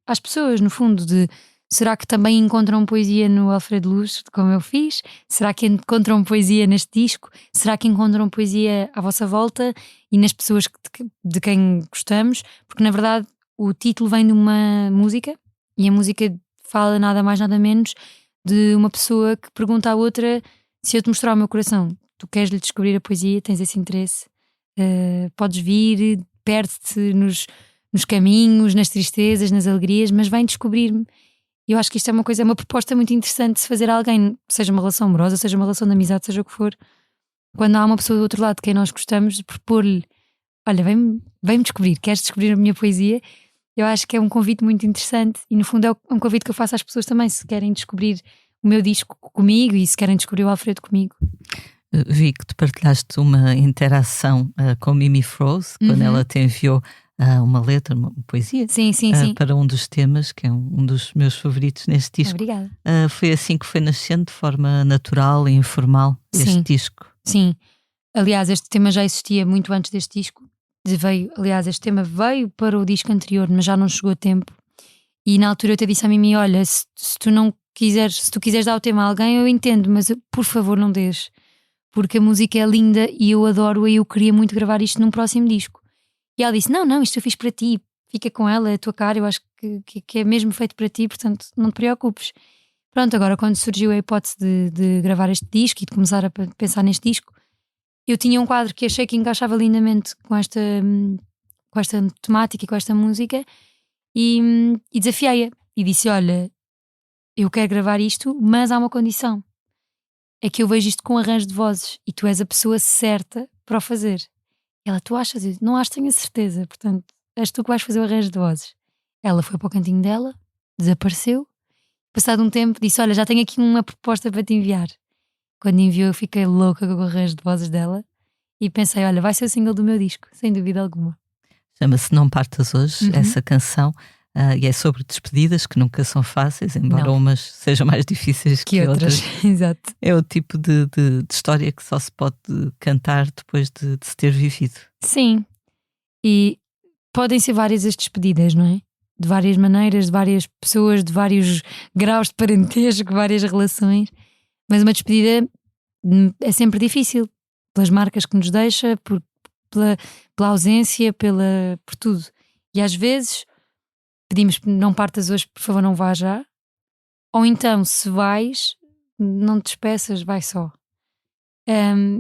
às pessoas, no fundo, de será que também encontram poesia no Alfredo Luz, como eu fiz? Será que encontram poesia neste disco? Será que encontram poesia à vossa volta e nas pessoas de quem gostamos? Porque na verdade o título vem de uma música e a música fala nada mais nada menos de uma pessoa que pergunta à outra: se eu te mostrar o meu coração, tu queres-lhe descobrir a poesia, tens esse interesse, podes vir, perde-te nos caminhos, nas tristezas, nas alegrias, mas vem descobrir-me. Eu acho que isto é uma proposta muito interessante de se fazer a alguém, seja uma relação amorosa, seja uma relação de amizade, seja o que for. Quando há uma pessoa do outro lado de quem nós gostamos, de propor-lhe: olha, vem-me descobrir, queres descobrir a minha poesia? Eu acho que é um convite muito interessante e no fundo é um convite que eu faço às pessoas também, se querem descobrir o meu disco comigo e se querem descobrir o Alfredo comigo.
Vi que tu partilhaste uma interação com Mimi Froze, quando ela te enviou uma letra, uma poesia,
sim.
para um dos temas, que é um dos meus favoritos neste disco.
Obrigada.
Foi assim que foi nascendo, de forma natural e informal, este disco?
Sim. Aliás, este tema já existia muito antes deste disco. Este tema veio para o disco anterior, mas já não chegou a tempo. E na altura eu te disse a Mimi: olha, se tu quiseres dar o tema a alguém, eu entendo, mas por favor não dês, porque a música é linda e eu adoro-a e eu queria muito gravar isto num próximo disco. E ela disse: não, isto eu fiz para ti, fica com ela, é a tua cara, eu acho que é mesmo feito para ti, portanto não te preocupes. Pronto, agora quando surgiu a hipótese de gravar este disco e de começar a pensar neste disco, eu tinha um quadro que achei que encaixava lindamente com esta temática e com esta música, e desafiei-a e disse: olha, eu quero gravar isto, mas há uma condição, é que eu vejo isto com arranjo de vozes e tu és a pessoa certa para o fazer. Ela: tu achas? Eu: não acho, tenho a certeza, portanto és tu que vais fazer o arranjo de vozes. Ela foi para o cantinho dela, desapareceu. Passado um tempo disse: olha, já tenho aqui uma proposta para te enviar. Quando enviou eu fiquei louca com o arranjo de vozes dela e pensei: olha, vai ser o single do meu disco, sem dúvida alguma.
Chama-se Não Partas Hoje, essa canção, e é sobre despedidas que nunca são fáceis, embora umas sejam mais difíceis que outras.
Exato.
É o tipo de história que só se pode cantar depois de se ter vivido.
Sim, e podem ser várias as despedidas, não é? De várias maneiras, de várias pessoas, de vários graus de parentesco, várias relações, mas uma despedida é sempre difícil, pelas marcas que nos deixa, pela ausência, por tudo. E às vezes pedimos: não partas hoje, por favor, não vá já. Ou então, se vais, não te despeças, vai só.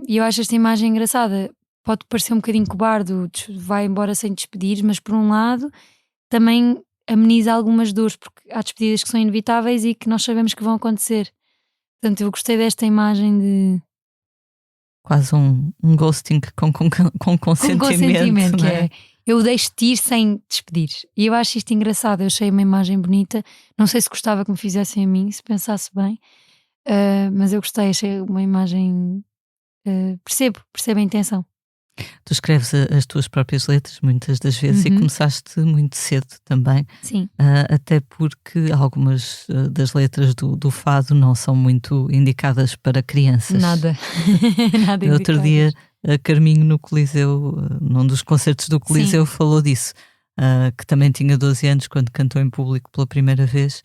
E eu acho esta imagem engraçada. Pode parecer um bocadinho cobarde, vai embora sem despedir, mas por um lado também ameniza algumas dores, porque há despedidas que são inevitáveis e que nós sabemos que vão acontecer. Portanto, eu gostei desta imagem de...
Quase um ghosting com consentimento,
que
não é?
Eu deixo-te ir sem despedir. E eu acho isto engraçado, eu achei uma imagem bonita. Não sei se gostava que me fizessem a mim, se pensasse bem, mas eu gostei, achei uma imagem... percebo a intenção.
Tu escreves as tuas próprias letras muitas das vezes e começaste muito cedo também.
Sim.
Até porque algumas das letras do fado não são muito indicadas para crianças.
Nada
No outro dia, a Carminho no Coliseu, num dos concertos do Coliseu, falou disso, que também tinha 12 anos quando cantou em público pela primeira vez.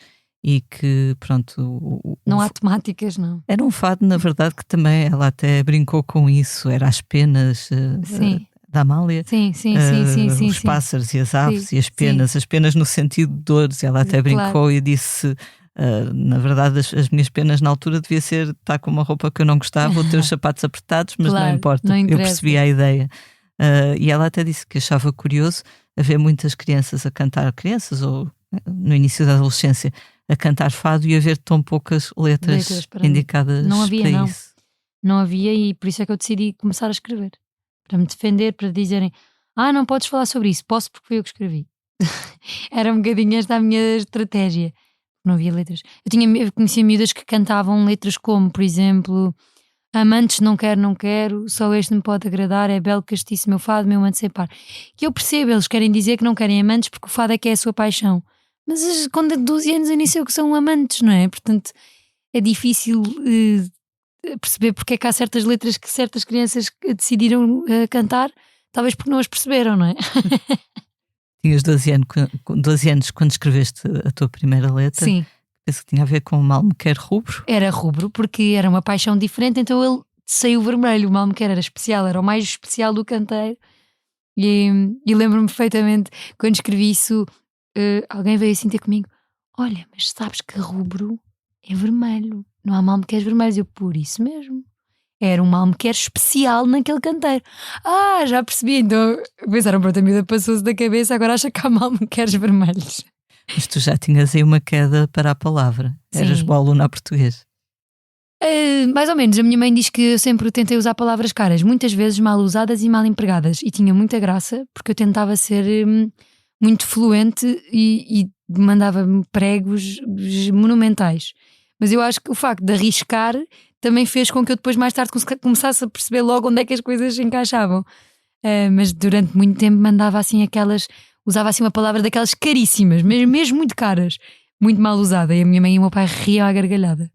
E que, pronto...
Não há temáticas, não.
Era um fado, na verdade, que também ela até brincou com isso. Era as penas da Amália.
Sim.
Os pássaros e as aves e as penas.
Sim.
As penas no sentido de dores. Ela até brincou e disse... na verdade, as minhas penas na altura devia ser estar com uma roupa que eu não gostava ou ter os sapatos apertados, mas não importa. Eu percebi a ideia. E ela até disse que achava curioso haver muitas crianças a cantar. Crianças ou no início da adolescência... a cantar fado e haver tão poucas letras indicadas
não havia,
para
não.
isso.
Não havia, e por isso é que eu decidi começar a escrever. Para me defender, para dizerem: não podes falar sobre isso. Posso, porque foi eu que escrevi. Era um bocadinho esta a minha estratégia. Não havia letras. Eu conhecia miúdas que cantavam letras como, por exemplo: amantes não quero, só este me pode agradar, é belo castiço meu fado, meu amante sem par. Que eu percebo, eles querem dizer que não querem amantes porque o fado é que é a sua paixão. Mas quando é de 12 anos eu nem sei o que são amantes, não é? Portanto, é difícil perceber porque é que há certas letras que certas crianças decidiram cantar, talvez porque não as perceberam, não é?
Tinhas 12 anos quando escreveste a tua primeira letra?
Sim.
Penso que tinha a ver com o Mal Me Quer rubro?
Era rubro, porque era uma paixão diferente, então ele saiu vermelho. O Mal Me Quer era especial, era o mais especial do canteiro. E lembro-me perfeitamente, quando escrevi isso, alguém veio assim ter comigo: olha, mas sabes que rubro é vermelho, não há Mal Me Queres vermelhos. Eu: por isso mesmo, era um Mal Me Quer especial naquele canteiro. Já percebi. Então pensaram: pronto, a miúda passou-se da cabeça, agora acha que há Mal Me Queres vermelhos.
Mas tu já tinhas aí uma queda para a palavra.
Sim.
Eras boa aluna a português.
Mais ou menos. A minha mãe diz que eu sempre tentei usar palavras caras, muitas vezes mal usadas e mal empregadas, e tinha muita graça porque eu tentava ser muito fluente e mandava-me pregos monumentais. Mas eu acho que o facto de arriscar também fez com que eu depois, mais tarde, começasse a perceber logo onde é que as coisas se encaixavam. Mas durante muito tempo mandava assim usava assim uma palavra daquelas caríssimas, mesmo muito caras, muito mal usada, e a minha mãe e o meu pai riam à gargalhada.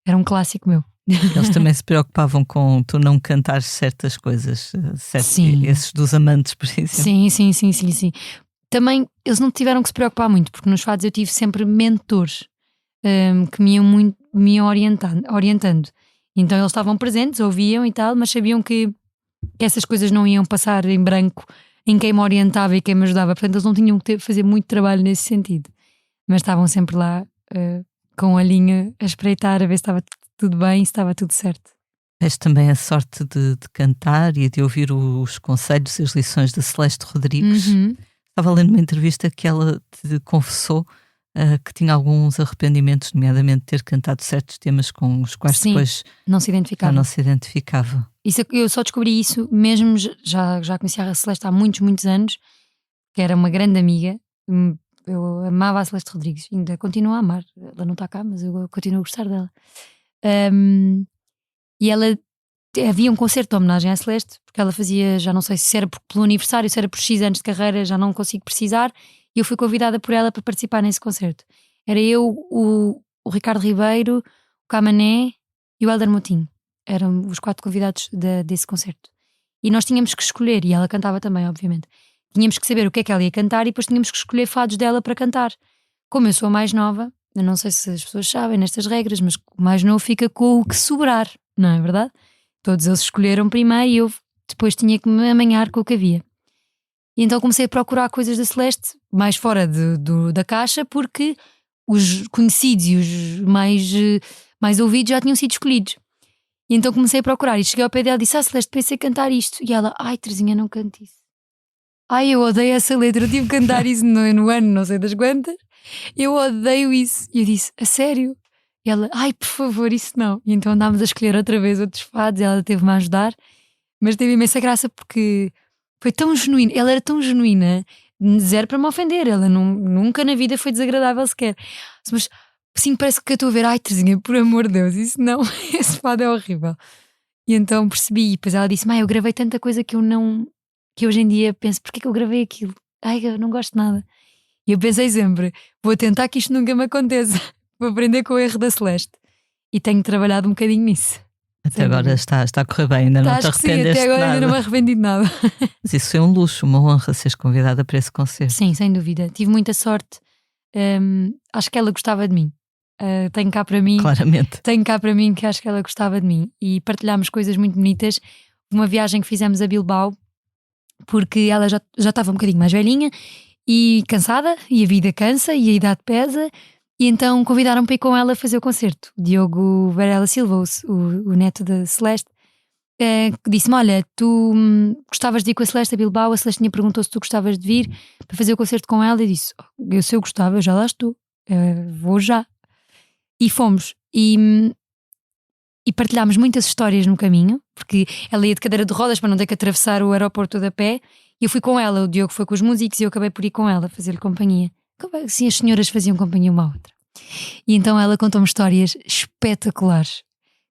Era um clássico meu.
Eles também se preocupavam com tu não cantares certas coisas,
Sim.
esses dos amantes, por exemplo.
Sim. Também eles não tiveram que se preocupar muito, porque nos fados eu tive sempre mentores que me iam orientando. Então eles estavam presentes, ouviam e tal, mas sabiam que essas coisas não iam passar em branco em quem me orientava e quem me ajudava. Portanto, eles não tinham que fazer muito trabalho nesse sentido. Mas estavam sempre lá com a linha a espreitar, a ver se estava tudo bem, se estava tudo certo.
Tens também a sorte de cantar e de ouvir os conselhos e as lições da Celeste Rodrigues. Estava lendo uma entrevista que ela te confessou que tinha alguns arrependimentos, nomeadamente ter cantado certos temas com os quais depois
não se
identificava.
Isso, eu só descobri isso mesmo, já conheci a Celeste há muitos anos, que era uma grande amiga. Eu amava a Celeste Rodrigues, ainda continuo a amar. Ela não está cá, mas eu continuo a gostar dela. E ela havia um concerto de homenagem à Celeste, porque ela fazia, já não sei se era pelo aniversário, se era por X anos de carreira, já não consigo precisar, e eu fui convidada por ela para participar nesse concerto. Era eu, o Ricardo Ribeiro, o Camané e o Hélder Moutinho. Eram os 4 convidados desse concerto. E nós tínhamos que escolher, e ela cantava também, obviamente. Tínhamos que saber o que é que ela ia cantar e depois tínhamos que escolher fados dela para cantar. Como eu sou a mais nova, eu não sei se as pessoas sabem nestas regras, mas o mais novo fica com o que sobrar, não é verdade? Todos eles escolheram primeiro e eu depois tinha que me amanhar com o que havia. E então comecei a procurar coisas da Celeste mais fora da caixa, porque os conhecidos e os mais ouvidos já tinham sido escolhidos. E então comecei a procurar e cheguei ao pé dela e disse: Celeste, pensei cantar isto. E ela: ai, Terezinha, não cante isso. Ai, eu odeio essa letra, eu tive que cantar isso no ano não sei das quantas. Eu odeio isso. E eu disse: a sério? E ela: ai, por favor, isso não. E então andámos a escolher outra vez outros fados e ela teve-me a ajudar. Mas teve imensa graça porque foi tão genuína. Ela era tão genuína, zero para me ofender. Ela nunca na vida foi desagradável sequer. Mas sim, parece que eu estou a ver: ai, Terezinha, por amor de Deus, isso não, esse fado é horrível. E então percebi. E depois ela disse: mãe, eu gravei tanta coisa que hoje em dia penso: porquê que eu gravei aquilo? Ai, eu não gosto de nada. E eu pensei sempre: vou tentar que isto nunca me aconteça. Vou aprender com o erro da Celeste. E tenho trabalhado um bocadinho nisso.
Até agora está a correr bem, ainda não te arrependeste
até agora
nada.
ainda não me arrependi de nada.
Mas isso é um luxo, uma honra seres convidada para esse concerto.
Sim, sem dúvida. Tive muita sorte. Acho que ela gostava de mim. Tenho cá para mim.
Claramente.
Tenho cá para mim que acho que ela gostava de mim. E partilhámos coisas muito bonitas. Uma viagem que fizemos a Bilbao, porque ela já estava um bocadinho mais velhinha e cansada, e a vida cansa e a idade pesa. E então convidaram-me para ir com ela fazer o concerto. Diogo Varela Silva, o neto da Celeste, disse-me: olha, tu gostavas de ir com a Celeste a Bilbao? A Celeste me perguntou se tu gostavas de vir para fazer o concerto com ela, e disse: se eu gostava, já lá estou, vou já. E fomos, e partilhámos muitas histórias no caminho, porque ela ia de cadeira de rodas para não ter que atravessar o aeroporto todo a pé, e eu fui com ela. O Diogo foi com os músicos e eu acabei por ir com ela, fazer-lhe companhia. Assim as senhoras faziam companhia uma à outra. E então ela contou-me histórias espetaculares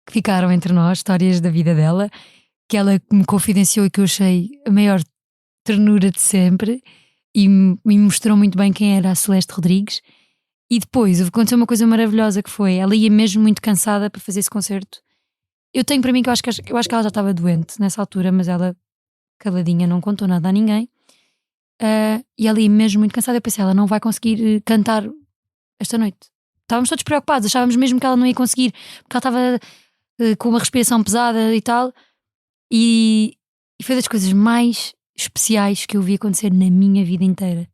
que ficaram entre nós, histórias da vida dela, que ela me confidenciou e que eu achei a maior ternura de sempre, e me mostrou muito bem quem era a Celeste Rodrigues. E depois aconteceu uma coisa maravilhosa, que foi: ela ia mesmo muito cansada para fazer esse concerto. Eu tenho para mim que eu acho que ela já estava doente nessa altura, mas ela, caladinha, não contou nada a ninguém. E ela ia mesmo muito cansada. Eu pensei: ela não vai conseguir cantar esta noite. Estávamos todos preocupados, achávamos mesmo que ela não ia conseguir, porque ela estava com uma respiração pesada e tal. E foi das coisas mais especiais que eu vi acontecer na minha vida inteira.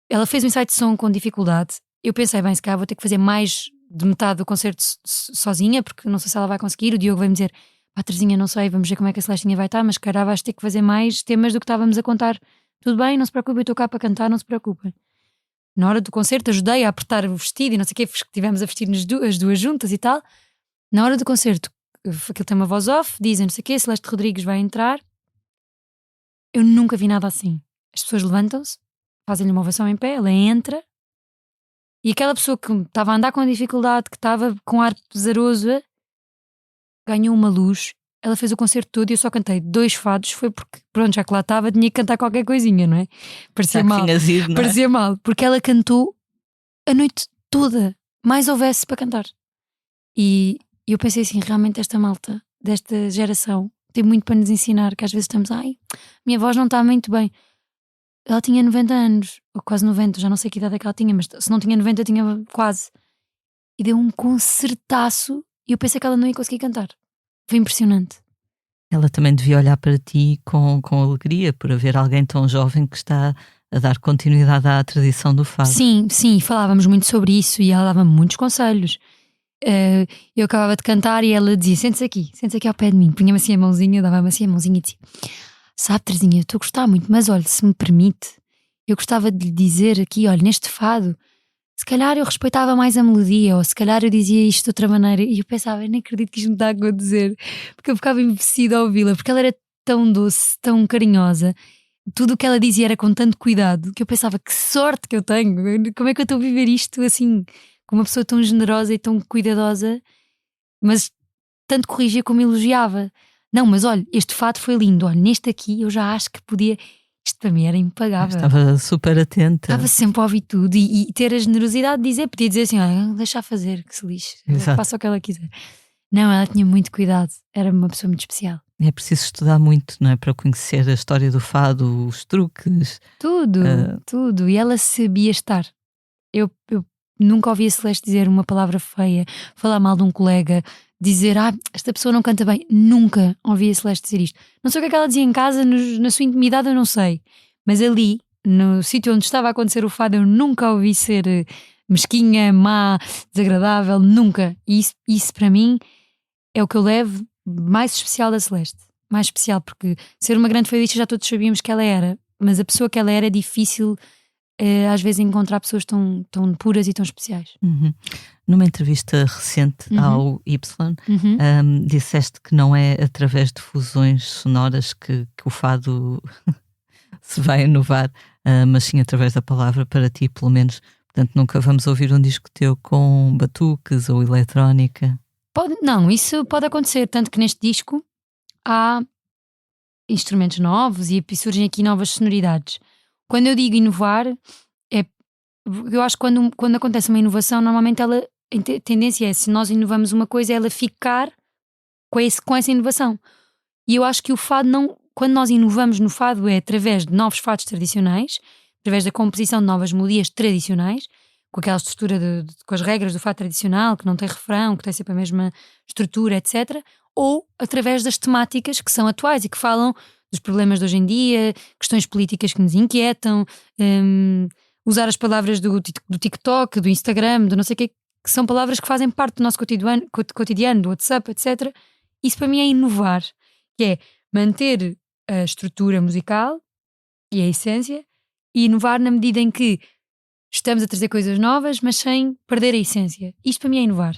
Ela fez um ensaio de som com dificuldade. Eu pensei: bem, se calhar vou ter que fazer mais de metade do concerto sozinha, porque não sei se ela vai conseguir. O Diogo veio-me dizer: pá, Terezinha, não sei, vamos ver como é que a Celestinha vai estar, mas calhar vais ter que fazer mais temas do que estávamos a contar. Tudo bem, não se preocupe, eu estou cá para cantar, não se preocupe. Na hora do concerto ajudei a apertar o vestido e não sei o quê, estivemos a vestir as duas juntas e tal. Na hora do concerto, aquilo tem uma voz off, dizem não sei o quê, Celeste Rodrigues vai entrar. Eu nunca vi nada assim. As pessoas levantam-se, fazem-lhe uma ovação em pé, ela entra, e aquela pessoa que estava a andar com dificuldade, que estava com ar pesaroso, ganhou uma luz. Ela fez o concerto todo e eu só cantei 2 fados. Foi porque, pronto, já que lá estava, tinha que cantar qualquer coisinha, não é? Parecia mal.
Ido, não é?
Parecia mal, porque ela cantou a noite toda, mais houvesse para cantar. E E eu pensei assim, realmente esta malta desta geração tem muito para nos ensinar, que às vezes estamos, minha voz não está muito bem. Ela tinha 90 anos, ou quase 90, já não sei que idade é que ela tinha, mas se não tinha 90 tinha quase. E deu um concertaço e eu pensei que ela não ia conseguir cantar. Foi impressionante.
Ela também devia olhar para ti com alegria por haver alguém tão jovem que está a dar continuidade à tradição do fado.
Sim, falávamos muito sobre isso e ela dava-me muitos conselhos. Eu acabava de cantar e ela dizia: sente-se aqui ao pé de mim. Punha-me assim a mãozinha, dava-me assim a mãozinha e dizia: sabe, Terezinha, eu estou a gostar muito, mas olha, se me permite, eu gostava de lhe dizer aqui, olha, neste fado, se calhar eu respeitava mais a melodia, ou se calhar eu dizia isto de outra maneira. E eu pensava, eu nem acredito que isto me está a acontecer, porque eu ficava embevecida a ouvi-la, porque ela era tão doce, tão carinhosa. Tudo o que ela dizia era com tanto cuidado, que eu pensava, que sorte que eu tenho, como é que eu estou a viver isto assim, com uma pessoa tão generosa e tão cuidadosa, mas tanto corrigia como elogiava. Não, mas olha, este fado foi lindo, olha, neste aqui eu já acho que podia. Isto para mim era impagável.
Estava super atenta.
Estava sempre a ouvir tudo e ter a generosidade de dizer, podia dizer assim: deixa fazer, que se lixe, faça o que ela quiser. Não, ela tinha muito cuidado, era uma pessoa muito especial.
É preciso estudar muito, não é? Para conhecer a história do fado, os truques.
Tudo. E ela sabia estar. Eu nunca ouvi a Celeste dizer uma palavra feia, falar mal de um colega, dizer, esta pessoa não canta bem. Nunca ouvi a Celeste dizer isto. Não sei o que é que ela dizia em casa, na sua intimidade eu não sei. Mas ali, no sítio onde estava a acontecer o fado, eu nunca ouvi ser mesquinha, má, desagradável, nunca. E isso para mim é o que eu levo mais especial da Celeste. Mais especial, porque ser uma grande fadista já todos sabíamos que ela era, mas a pessoa que ela era é difícil às vezes encontrar pessoas tão puras e tão especiais.
Numa entrevista recente ao Y, disseste que não é através de fusões sonoras que o fado se vai inovar, mas sim através da palavra, para ti pelo menos. Portanto, nunca vamos ouvir um disco teu com batuques ou eletrónica.
Não, isso pode acontecer, tanto que neste disco há instrumentos novos e surgem aqui novas sonoridades. Quando eu digo inovar, eu acho que quando acontece uma inovação, normalmente a tendência é, se nós inovamos uma coisa, ela ficar com essa inovação. E eu acho que o fado quando nós inovamos no fado é através de novos fados tradicionais, através da composição de novas melodias tradicionais, com aquela estrutura com as regras do fado tradicional, que não tem refrão, que tem sempre a mesma estrutura, etc. Ou através das temáticas que são atuais e que falam dos problemas de hoje em dia, questões políticas que nos inquietam, usar as palavras do TikTok, do Instagram, do não sei o quê, que são palavras que fazem parte do nosso cotidiano, do WhatsApp, etc. Isso para mim é inovar, que é manter a estrutura musical e a essência, e inovar na medida em que estamos a trazer coisas novas, mas sem perder a essência. Isto para mim é inovar.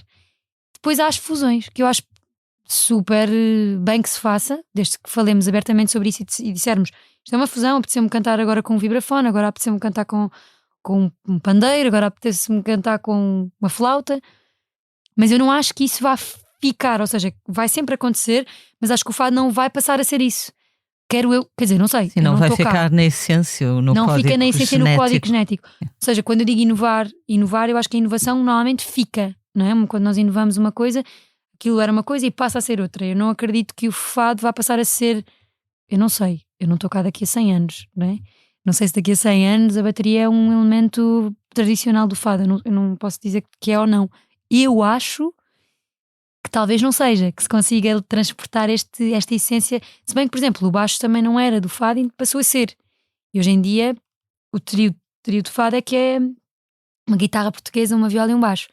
Depois há as fusões, que eu acho super bem que se faça, desde que falemos abertamente sobre isso e dissermos, isto é uma fusão, apeteceu-me cantar agora com um vibrafone, agora apeteceu-me cantar com um pandeiro, agora apetece-me cantar com uma flauta, mas eu não acho que isso vá ficar, ou seja, vai sempre acontecer, mas acho que o fado não vai passar a ser isso. Quer dizer, não sei.
Sim, não vai ficar na essência, no
não
código
fica na essência
genético.
no código genético. Ou seja, quando eu digo inovar, eu acho que a inovação normalmente fica, não é? Quando nós inovamos uma coisa, aquilo era uma coisa e passa a ser outra. Eu não acredito que o fado vá passar a ser, eu não sei, eu não estou cá daqui a 100 anos, não é? Não sei se daqui a 100 anos a bateria é um elemento tradicional do fado, eu não posso dizer que é ou não. Eu acho que talvez não seja, que se consiga transportar esta essência, se bem que, por exemplo, o baixo também não era do fado e passou a ser. E hoje em dia o trio de fado é que é uma guitarra portuguesa, uma viola e um baixo.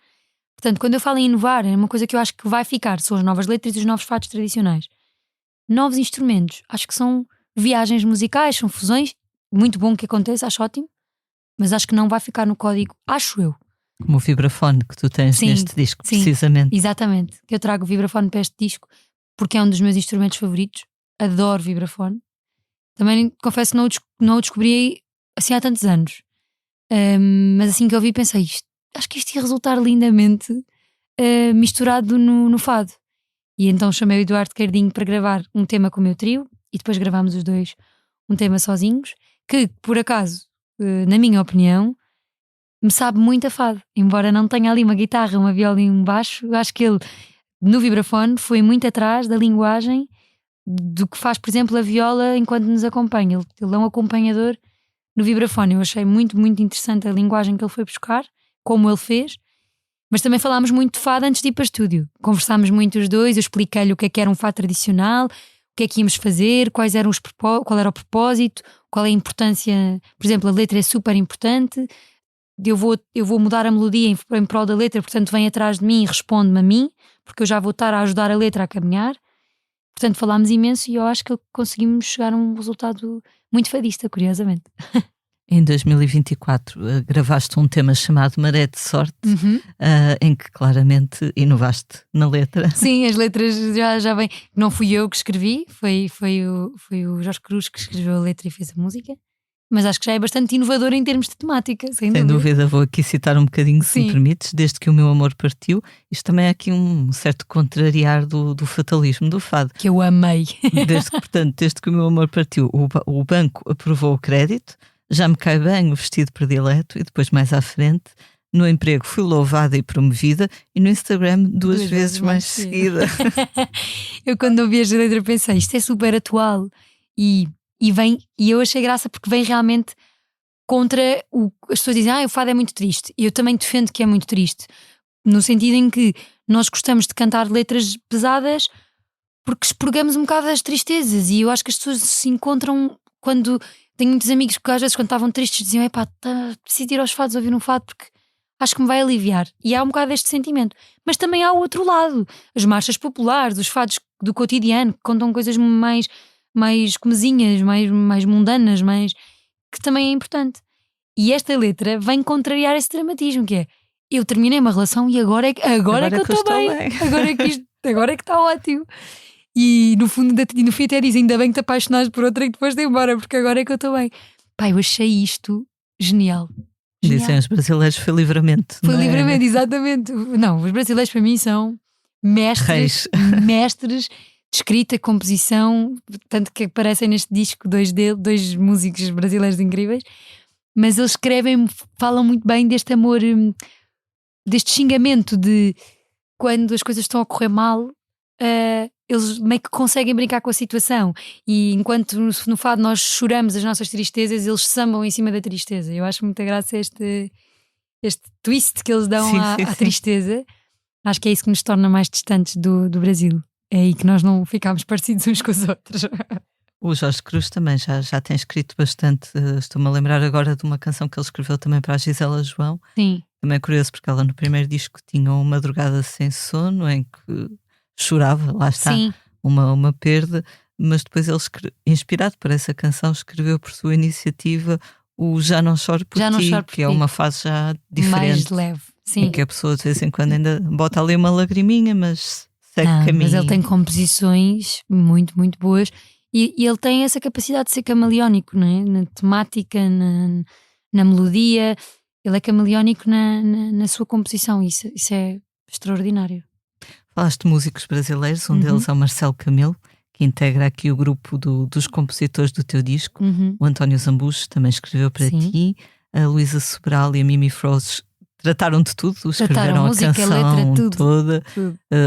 Portanto, quando eu falo em inovar, é uma coisa que eu acho que vai ficar, são as novas letras e os novos fados tradicionais. Novos instrumentos, acho que são viagens musicais, são fusões, muito bom que aconteça, acho ótimo, mas acho que não vai ficar no código, acho eu.
Como o vibrafone que tu tens neste disco,
sim,
precisamente.
Exatamente, que eu trago o vibrafone para este disco porque é um dos meus instrumentos favoritos, adoro vibrafone. Também confesso que não o descobri assim há tantos anos, mas assim que eu ouvi pensei, acho que isto ia resultar lindamente misturado no fado. E então chamei o Eduardo Cardinho para gravar um tema com o meu trio e depois gravámos os dois um tema sozinhos, que por acaso, na minha opinião, me sabe muito a fado. Embora não tenha ali uma guitarra, uma viola e um baixo, eu acho que ele no vibrafone foi muito atrás da linguagem do que faz, por exemplo, a viola enquanto nos acompanha. Ele é um acompanhador no vibrafone. Eu achei muito, muito interessante a linguagem que ele foi buscar, como ele fez, mas também falámos muito de fado antes de ir para o estúdio. Conversámos muito os dois, eu expliquei-lhe o que era um fado tradicional, o que é que íamos fazer, qual era o propósito, qual é a importância. Por exemplo, a letra é super importante, eu vou mudar a melodia em prol da letra, portanto vem atrás de mim e responde-me a mim, porque eu já vou estar a ajudar a letra a caminhar. Portanto, falámos imenso e eu acho que conseguimos chegar a um resultado muito fadista, curiosamente.
Em 2024 gravaste um tema chamado Maré de Sorte, em que claramente inovaste na letra.
Sim, as letras já vêm. Não fui eu que escrevi, foi o Jorge Cruz que escreveu a letra e fez a música. Mas acho que já é bastante inovador em termos de temática, sem
dúvida. Vou aqui citar um bocadinho, se me permites. Desde que o meu amor partiu. Isto também é aqui um certo contrariar do fatalismo do fado.
Que eu amei.
Desde que o meu amor partiu, o banco aprovou o crédito, já me cai bem o vestido predileto, e depois mais à frente, no emprego fui louvada e promovida, e no Instagram duas vezes mais seguida.
Eu, quando ouvi a letra, pensei, isto é super atual. E eu achei graça porque vem realmente contra as pessoas dizem, o fado é muito triste. E eu também defendo que é muito triste, no sentido em que nós gostamos de cantar letras pesadas porque expurgamos um bocado as tristezas, e eu acho que as pessoas se encontram quando... Tenho muitos amigos que às vezes quando estavam tristes diziam, preciso ir aos fados ouvir um fado porque acho que me vai aliviar. E há um bocado deste sentimento. Mas também há o outro lado, as marchas populares, os fados do cotidiano, que contam coisas mais comezinhas, mais mundanas, que também é importante. E esta letra vem contrariar esse dramatismo, que é, eu terminei uma relação e agora é que eu estou bem. Agora é que está ótimo. E no fundo, no fim até diz, ainda bem que te apaixonaste por outra e depois de ir embora, porque agora é que eu estou bem. Pá, eu achei isto genial.
Dizem os brasileiros, foi livramento.
Foi livramento, exatamente. Não, os brasileiros para mim são mestres de escrita, composição, tanto que aparecem neste disco dois músicos brasileiros incríveis, mas eles falam muito bem deste amor, deste xingamento de quando as coisas estão a correr mal, eles meio que conseguem brincar com a situação, e enquanto no fado nós choramos as nossas tristezas, eles sambam em cima da tristeza. Eu acho muita graça este twist que eles dão à tristeza. Acho que é isso que nos torna mais distantes do Brasil. É aí que nós não ficámos parecidos uns com os outros.
O Jorge Cruz também já tem escrito bastante. Estou-me a lembrar agora de uma canção que ele escreveu também para a Gisela João.
Sim.
Também é curioso porque ela no primeiro disco tinha uma madrugada sem sono em que chorava, lá está, uma perda, mas depois ele, inspirado por essa canção, escreveu por sua iniciativa o Já Não Choro Por Ti, que é uma fase já diferente.
Mais leve, sim.
Em que a pessoa de vez em quando ainda bota ali uma lagriminha, mas segue caminho. Mas
ele tem composições muito, muito boas, e ele tem essa capacidade de ser camaleónico, não é? Na temática, na melodia. Ele é camaleónico na sua composição, isso é extraordinário.
Falaste de músicos brasileiros, um deles é o Marcelo Camelo, que integra aqui o grupo dos compositores do teu disco. O António Zambujo também escreveu para ti, a Luísa Sobral e a Mimi Frost trataram de tudo, escreveram a música, canção letra, tudo, toda.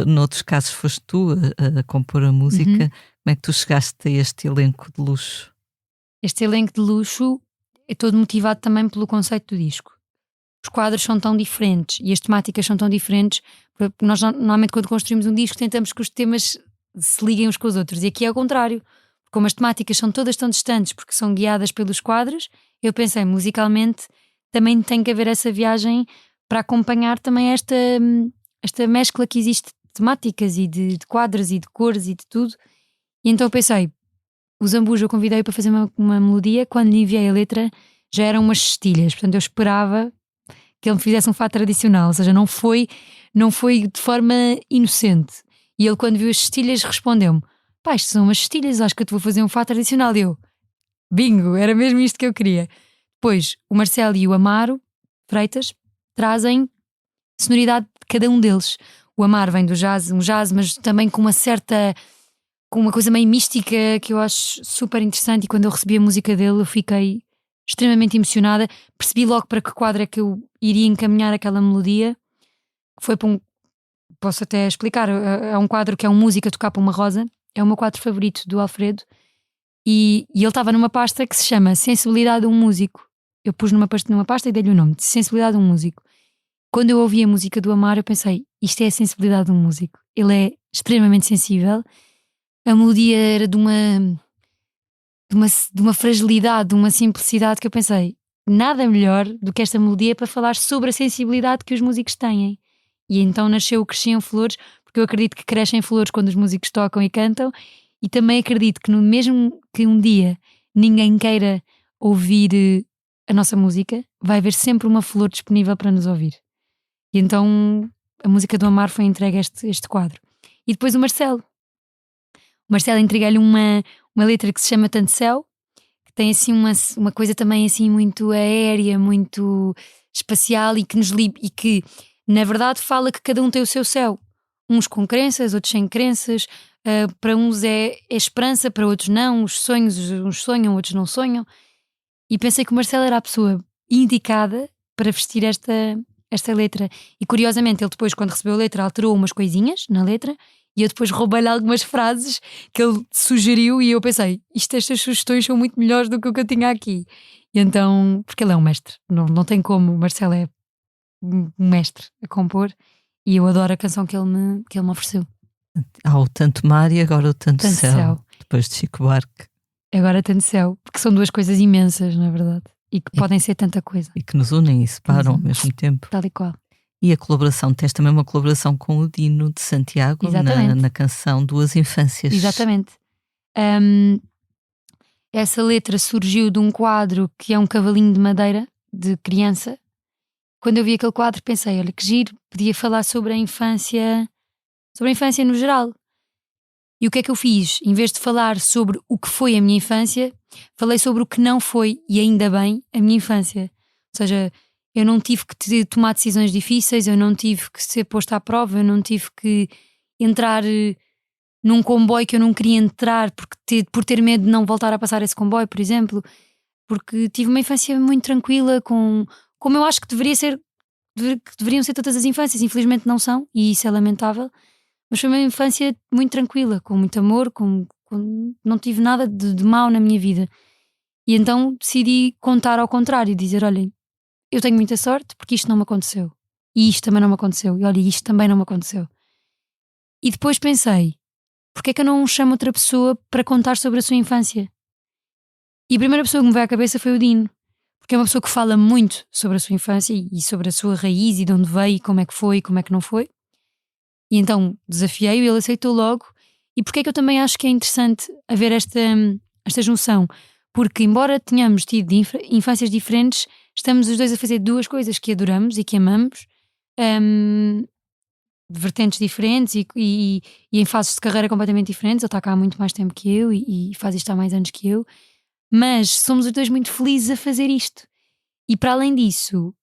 Noutros casos foste tu a compor a música. Como é que tu chegaste a este elenco de luxo?
Este elenco de luxo é todo motivado também pelo conceito do disco. Os quadros são tão diferentes e as temáticas são tão diferentes, porque nós normalmente quando construímos um disco tentamos que os temas se liguem uns com os outros, e aqui é o contrário. Como as temáticas são todas tão distantes porque são guiadas pelos quadros, eu pensei, musicalmente também tem que haver essa viagem para acompanhar também esta mescla que existe de temáticas e de quadros e de cores e de tudo. E então eu pensei, o Zambujo eu convidei para fazer uma melodia, quando lhe enviei a letra já eram umas cestilhas, portanto eu esperava que ele me fizesse um fado tradicional, ou seja, não foi de forma inocente. E ele, quando viu as cestilhas, respondeu-me, pá, isto são umas cestilhas, acho que eu te vou fazer um fado tradicional. E eu, bingo, era mesmo isto que eu queria. Depois, o Marcelo e o Amaro Freitas trazem sonoridade de cada um deles. O Amaro vem do jazz, um jazz, mas também com uma coisa meio mística que eu acho super interessante, e quando eu recebi a música dele eu fiquei extremamente emocionada. Percebi logo para que quadro é que eu iria encaminhar aquela melodia, que foi para posso até explicar. É um quadro que é um músico a tocar para uma rosa. É o meu quadro favorito do Alfredo. E ele estava numa pasta que se chama Sensibilidade de um Músico. Eu pus numa pasta e dei-lhe o nome de Sensibilidade de um Músico. Quando eu ouvi a música do Amar, eu pensei, isto é a sensibilidade de um músico. Ele é extremamente sensível. A melodia era de uma fragilidade, de uma simplicidade que eu pensei, nada melhor do que esta melodia para falar sobre a sensibilidade que os músicos têm. E então nasceu o Cresciam Flores, porque eu acredito que crescem flores quando os músicos tocam e cantam, e também acredito que mesmo que um dia ninguém queira ouvir a nossa música, vai haver sempre uma flor disponível para nos ouvir. E então a música do Amar foi entregue a este quadro. E depois o Marcelo entreguei-lhe uma letra que se chama Tanto Céu, que tem assim uma coisa também assim muito aérea, muito espacial e que na verdade fala que cada um tem o seu céu. Uns com crenças, outros sem crenças. Para uns é esperança, para outros não. Uns sonham, outros não sonham. E pensei que o Marcelo era a pessoa indicada para vestir esta letra. E curiosamente ele depois, quando recebeu a letra, alterou umas coisinhas na letra e eu depois roubei-lhe algumas frases que ele sugeriu e eu pensei, estas sugestões são muito melhores do que o que eu tinha aqui. E então, porque ele é um mestre, não tem como. O Marcelo é um mestre a compor e eu adoro a canção que ele me ofereceu.
Há o Tanto Mar e agora o Tanto Céu. Depois de Chico Buarque.
Agora Tanto Céu, porque são duas coisas imensas, na verdade. E que podem ser tanta coisa.
E que nos unem e separam ao mesmo tempo.
Tal e qual.
E a colaboração, tens também uma colaboração com o Dino de Santiago na canção Duas Infâncias.
Exatamente. Essa letra surgiu de um quadro que é um cavalinho de madeira de criança. Quando eu vi aquele quadro pensei, olha que giro, podia falar sobre a infância no geral. E o que é que eu fiz? Em vez de falar sobre o que foi a minha infância, falei sobre o que não foi, e ainda bem, a minha infância. Ou seja, eu não tive que tomar decisões difíceis, eu não tive que ser posta à prova, eu não tive que entrar num comboio que eu não queria entrar por ter medo de não voltar a passar esse comboio, por exemplo. Porque tive uma infância muito tranquila, como eu acho que deveriam ser todas as infâncias. Infelizmente não são, e isso é lamentável. Mas foi uma infância muito tranquila, com muito amor, não tive nada de mau na minha vida. E então decidi contar ao contrário, dizer, olhem, eu tenho muita sorte porque isto não me aconteceu. E isto também não me aconteceu. E olha, isto também não me aconteceu. E depois pensei, porque é que eu não chamo outra pessoa para contar sobre a sua infância? E a primeira pessoa que me veio à cabeça foi o Dino. Porque é uma pessoa que fala muito sobre a sua infância e sobre a sua raiz e de onde veio e como é que foi e como é que não foi. E então desafiei-o e ele aceitou logo. E porquê é que eu também acho que é interessante haver esta junção? Porque embora tenhamos tido infâncias diferentes, estamos os dois a fazer duas coisas que adoramos e que amamos, de vertentes diferentes e em fases de carreira completamente diferentes. Ele está cá há muito mais tempo que eu e faz isto há mais anos que eu, mas somos os dois muito felizes a fazer isto. E para além disso,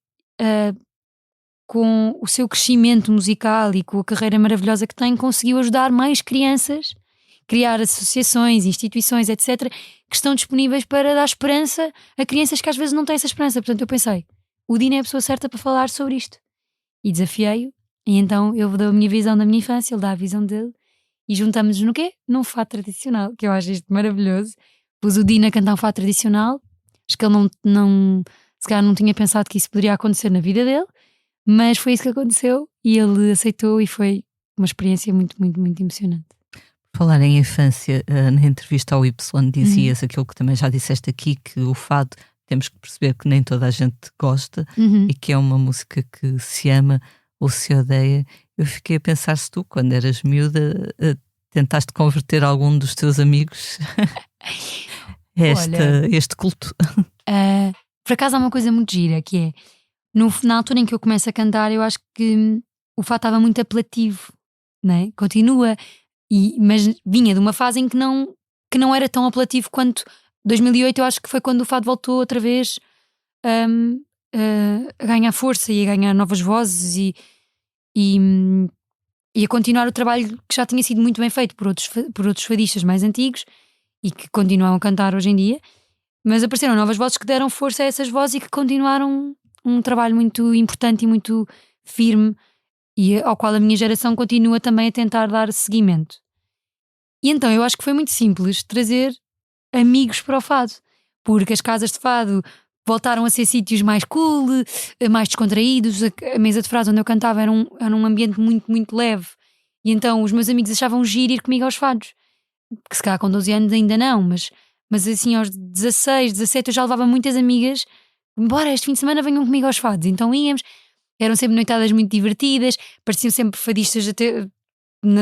com o seu crescimento musical e com a carreira maravilhosa que tem, conseguiu ajudar mais crianças, criar associações, instituições, etc., que estão disponíveis para dar esperança a crianças que às vezes não têm essa esperança. Portanto eu pensei, o Dino é a pessoa certa para falar sobre isto. E desafiei-o, e então eu dou a minha visão da minha infância, ele dá a visão dele, e juntamos-nos no quê? Num fado tradicional, que eu acho isto maravilhoso. Pus o Dino a cantar um fado tradicional, acho que ele se calhar não tinha pensado que isso poderia acontecer na vida dele, mas foi isso que aconteceu e ele aceitou e foi uma experiência muito, muito, muito emocionante.
Falar em infância, na entrevista ao Y dizias aquilo que também já disseste aqui, que o fado temos que perceber que nem toda a gente gosta e que é uma música que se ama ou se odeia. Eu fiquei a pensar se tu, quando eras miúda, tentaste converter algum dos teus amigos a este culto.
Por acaso há uma coisa muito gira que é, na altura em que eu começo a cantar, eu acho que o fado estava muito apelativo, né? Continua, mas vinha de uma fase em que não era tão apelativo quanto 2008. Eu acho que foi quando o fado voltou outra vez a ganhar força e a ganhar novas vozes e a continuar o trabalho que já tinha sido muito bem feito por outros fadistas mais antigos e que continuam a cantar hoje em dia, mas apareceram novas vozes que deram força a essas vozes e que continuaram um trabalho muito importante e muito firme e ao qual a minha geração continua também a tentar dar seguimento. E então eu acho que foi muito simples trazer amigos para o fado, porque as casas de fado voltaram a ser sítios mais cool, mais descontraídos. A mesa de fado onde eu cantava era um ambiente muito, muito leve, e então os meus amigos achavam giro ir comigo aos fados, que se calhar com 12 anos ainda não, mas assim aos 16, 17 eu já levava muitas amigas, embora este fim de semana venham comigo aos fados, então íamos, eram sempre noitadas muito divertidas, pareciam sempre fadistas até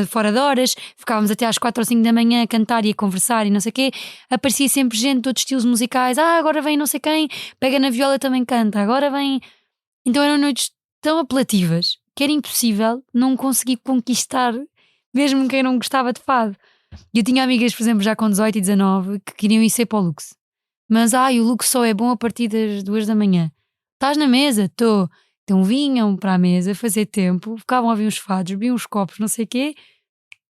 fora de horas, ficávamos até às 4 ou 5 da manhã a cantar e a conversar e não sei o quê, aparecia sempre gente de outros estilos musicais, agora vem não sei quem, pega na viola também canta, agora vem. Então eram noites tão apelativas que era impossível não conseguir conquistar mesmo quem não gostava de fado. E eu tinha amigas, por exemplo, já com 18 e 19 que queriam ir ser para o Lux, mas o Lux só é bom a partir das 2 da manhã. Estás na mesa? Estou. Então vinham para a mesa fazer tempo, ficavam a ouvir uns fados, bebiam uns copos, não sei o quê,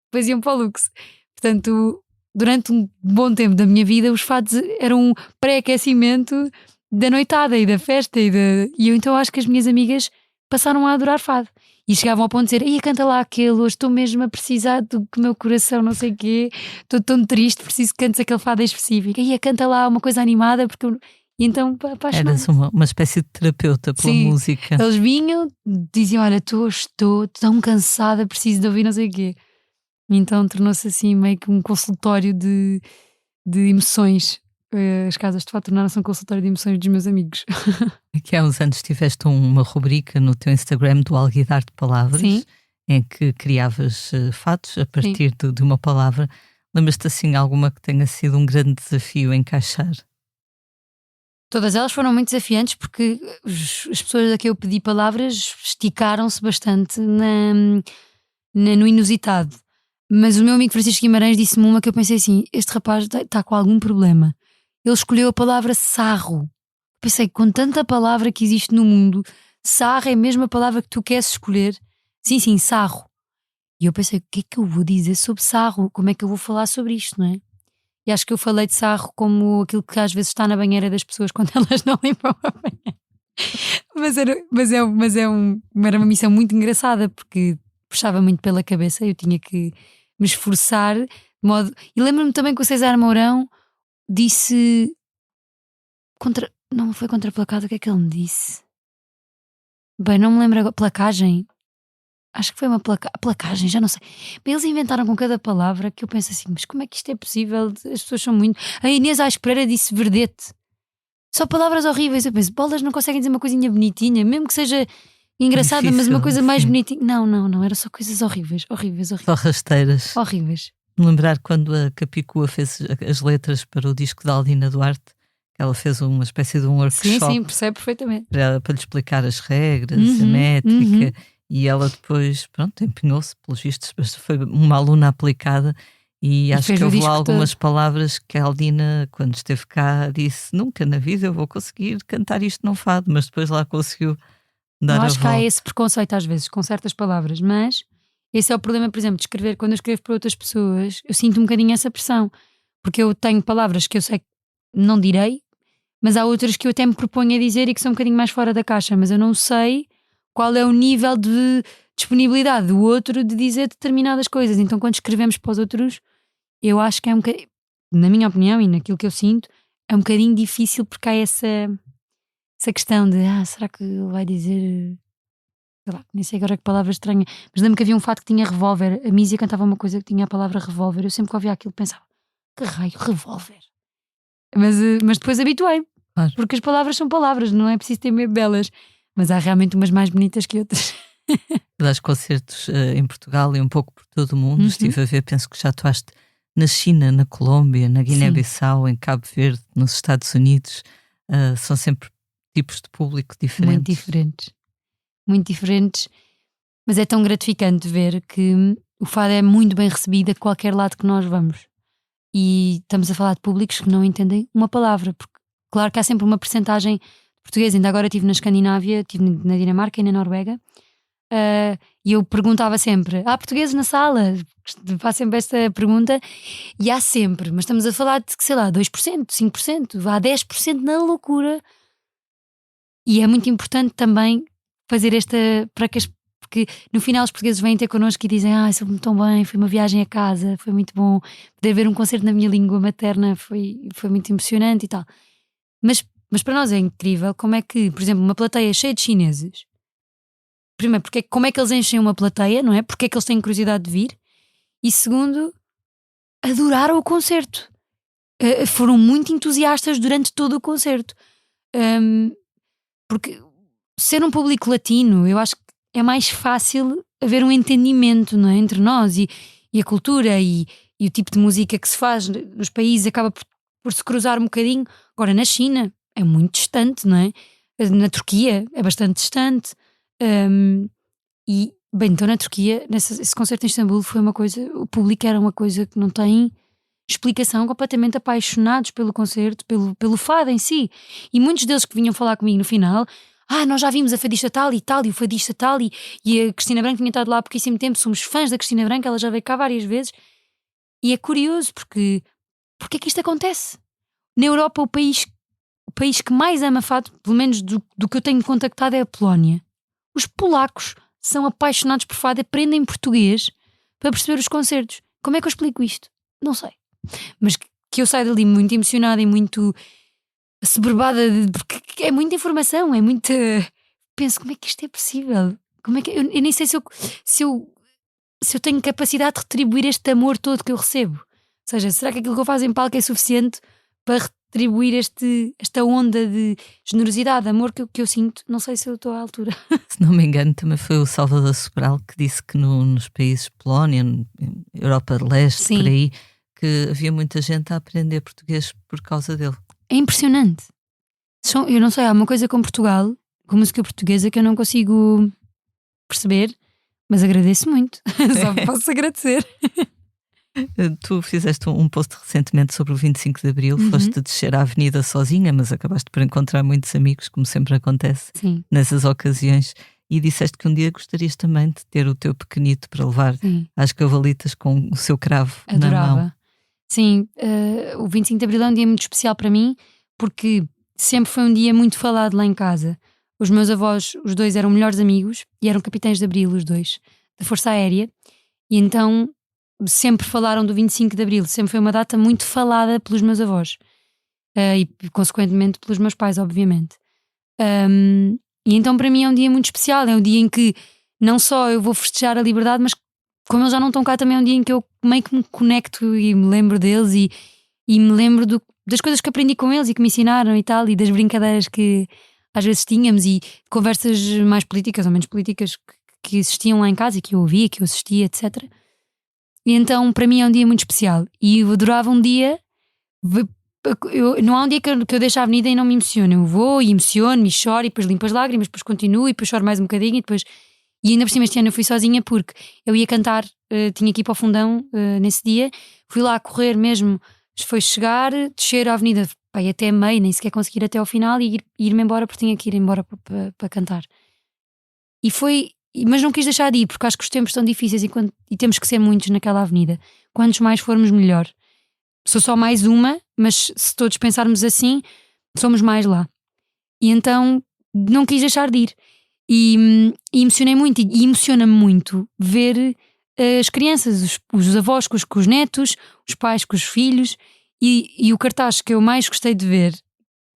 depois iam para o Lux. Portanto, durante um bom tempo da minha vida, os fados eram um pré-aquecimento da noitada e da festa. E eu então acho que as minhas amigas passaram a adorar fado. E chegavam ao ponto de dizer: canta lá aquele, hoje estou mesmo a precisar do que o meu coração, não sei o quê, estou tão triste, preciso que cantes aquele fado específico. Canta lá uma coisa animada, porque eu... E então apaixonava-me.
Eras uma espécie de terapeuta pela música.
Eles vinham, diziam: olha, estou tão cansada, preciso de ouvir não sei o quê. Então tornou-se assim meio que um consultório de emoções. As casas de fado tornaram-se um consultório de emoções dos meus amigos.
Aqui há uns anos tiveste uma rubrica no teu Instagram do Alguidar de Palavras. Sim. Em que criavas fados a partir de uma palavra. Lembras-te assim alguma que tenha sido um grande desafio encaixar?
Todas elas foram muito desafiantes porque as pessoas a que eu pedi palavras esticaram-se bastante no inusitado. Mas o meu amigo Francisco Guimarães disse-me uma que eu pensei assim: este rapaz está com algum problema. Ele escolheu a palavra sarro. Pensei que com tanta palavra que existe no mundo, sarro é a mesma palavra que tu queres escolher. Sim, sarro. E eu pensei: o que é que eu vou dizer sobre sarro? Como é que eu vou falar sobre isto, não é? E acho que eu falei de sarro como aquilo que às vezes está na banheira das pessoas quando elas não limpam a banheira. Era uma missão muito engraçada porque puxava muito pela cabeça, eu tinha que me esforçar de modo... E lembro-me também que o César Mourão disse não foi contraplacado, o que é que ele me disse? Bem, não me lembro agora. Placagem? Acho que foi uma placagem, já não sei. Eles inventaram com cada palavra que eu penso assim: mas como é que isto é possível? As pessoas são muito... A Inês Aires Pereira disse verdete. Só palavras horríveis. Eu penso: bolas não conseguem dizer uma coisinha bonitinha, mesmo que seja engraçada, difícil, mas uma coisa mais bonitinha. Não, era só coisas horríveis. Só
rasteiras.
Horríveis.
Me lembrar quando a Capicua fez as letras para o disco da Aldina Duarte, ela fez uma espécie de um workshop.
Sim, percebe perfeitamente.
Para lhe explicar as regras, a métrica... E ela depois, empenhou-se pelos vistos, foi uma aluna aplicada e acho que houve lá algumas palavras que a Aldina, quando esteve cá, disse: nunca na vida eu vou conseguir cantar isto num fado, mas depois lá conseguiu dar a volta.
Acho que há esse preconceito às vezes com certas palavras, mas esse é o problema, por exemplo, de escrever. Quando eu escrevo para outras pessoas, eu sinto um bocadinho essa pressão, porque eu tenho palavras que eu sei que não direi, mas há outras que eu até me proponho a dizer e que são um bocadinho mais fora da caixa, mas eu não sei qual é o nível de disponibilidade do outro de dizer determinadas coisas. Então quando escrevemos para os outros, eu acho que é um bocadinho, na minha opinião e naquilo que eu sinto, é um bocadinho difícil porque há essa questão de será que ele vai dizer, sei lá, nem sei agora que palavra estranha, mas lembro que havia um fado que tinha revólver. A Mísia cantava uma coisa que tinha a palavra revólver. Eu sempre que ouvia aquilo pensava: que raio, revólver? Mas depois habituei-me, porque as palavras são palavras, não é preciso ter medo delas. Mas há realmente umas mais bonitas que outras.
Das concertos em Portugal e um pouco por todo o mundo. Estive a ver, penso que já atuaste na China, na Colômbia, na Guiné-Bissau, em Cabo Verde, nos Estados Unidos. São sempre tipos de público diferentes.
Muito diferentes. Mas é tão gratificante ver que o fado é muito bem recebido a qualquer lado que nós vamos. E estamos a falar de públicos que não entendem uma palavra, porque claro que há sempre uma percentagem português. Ainda agora estive na Escandinávia, estive na Dinamarca e na Noruega, e eu perguntava sempre: há portugueses na sala? Faço sempre esta pergunta e há sempre, mas estamos a falar de, sei lá, 2%, 5%, há 10% na loucura. E é muito importante também fazer para que as porque no final os portugueses vêm ter connosco e dizem: soube-me tão bem, foi uma viagem a casa, foi muito bom, poder ver um concerto na minha língua materna foi muito emocionante e tal. Mas para nós é incrível como é que, por exemplo, uma plateia cheia de chineses, primeiro, como é que eles enchem uma plateia, não é? Porque é que eles têm curiosidade de vir? E segundo, adoraram o concerto. Foram muito entusiastas durante todo o concerto. Porque ser um público latino, eu acho que é mais fácil haver um entendimento, não é? Entre nós e a cultura e o tipo de música que se faz nos países acaba por se cruzar um bocadinho. Agora, na China é muito distante, não é? Na Turquia é bastante distante. E, bem, então na Turquia, esse concerto em Istambul foi uma coisa, o público era uma coisa que não tem explicação, completamente apaixonados pelo concerto, pelo fado em si. E muitos deles que vinham falar comigo no final: nós já vimos a fadista tal e tal, e o fadista tal, e a Cristina Branco tinha estado lá há pouquíssimo tempo, somos fãs da Cristina Branco, ela já veio cá várias vezes. E é curioso, porque é que isto acontece? Na Europa, o país que mais ama fado, pelo menos do que eu tenho contactado, é a Polónia. Os polacos são apaixonados por fado, aprendem português para perceber os concertos. Como é que eu explico isto? Não sei. Mas que eu saio dali muito emocionada e muito assoberbada, porque é muita informação, é muita... Penso, como é que isto é possível? Como é que... Eu nem sei se eu tenho capacidade de retribuir este amor todo que eu recebo. Ou seja, será que aquilo que eu faço em palco é suficiente para retribuir esta onda de generosidade, de amor que eu sinto? Não sei se eu estou à altura.
Se não me engano, também foi o Salvador Sobral que disse que nos países Polónia, Europa de Leste,
Sim,
por aí, que havia muita gente a aprender português por causa dele.
é impressionante. Eu não sei, há uma coisa com Portugal, com música portuguesa, que eu não consigo perceber, mas agradeço muito. Só posso agradecer.
Tu fizeste um post recentemente sobre o 25 de Abril, foste descer a avenida sozinha, mas acabaste por encontrar muitos amigos, como sempre acontece.
Sim.
Nessas ocasiões, e disseste que um dia gostarias também de ter o teu pequenito para levar
Sim.
às cavalitas com o seu cravo
Adorava.
na mão.
Sim, o 25 de Abril é um dia muito especial para mim, porque sempre foi um dia muito falado lá em casa. Os meus avós, os dois, eram melhores amigos e eram capitães de Abril, os dois, da Força Aérea, e então sempre falaram do 25 de Abril, sempre foi uma data muito falada pelos meus avós, e consequentemente pelos meus pais, obviamente. E então para mim é um dia muito especial, é um dia em que não só eu vou festejar a liberdade, mas como eles já não estão cá, também é um dia em que eu meio que me conecto e me lembro deles e me lembro das coisas que aprendi com eles e que me ensinaram e tal, e das brincadeiras que às vezes tínhamos e conversas mais políticas ou menos políticas que existiam lá em casa e que eu ouvia, que eu assistia, etc. E então para mim é um dia muito especial e eu adorava um dia... não há um dia que eu deixo a avenida e não me emociono. Eu vou e emociono-me e choro e depois limpo as lágrimas, depois continuo e depois choro mais um bocadinho e depois... E ainda por cima este ano eu fui sozinha porque eu ia cantar, tinha que ir para o Fundão nesse dia, fui lá a correr mesmo, foi chegar, descer a avenida até meio, nem sequer conseguir até ao final e ir-me embora porque tinha que ir embora para cantar. Mas não quis deixar de ir porque acho que os tempos estão difíceis e temos que ser muitos naquela avenida. Quantos mais formos, melhor. Sou só mais uma, mas se todos pensarmos assim, somos mais lá. E então não quis deixar de ir. E emocionei muito e emociona-me muito ver as crianças, os avós com os netos, os pais com os filhos e o cartaz que eu mais gostei de ver,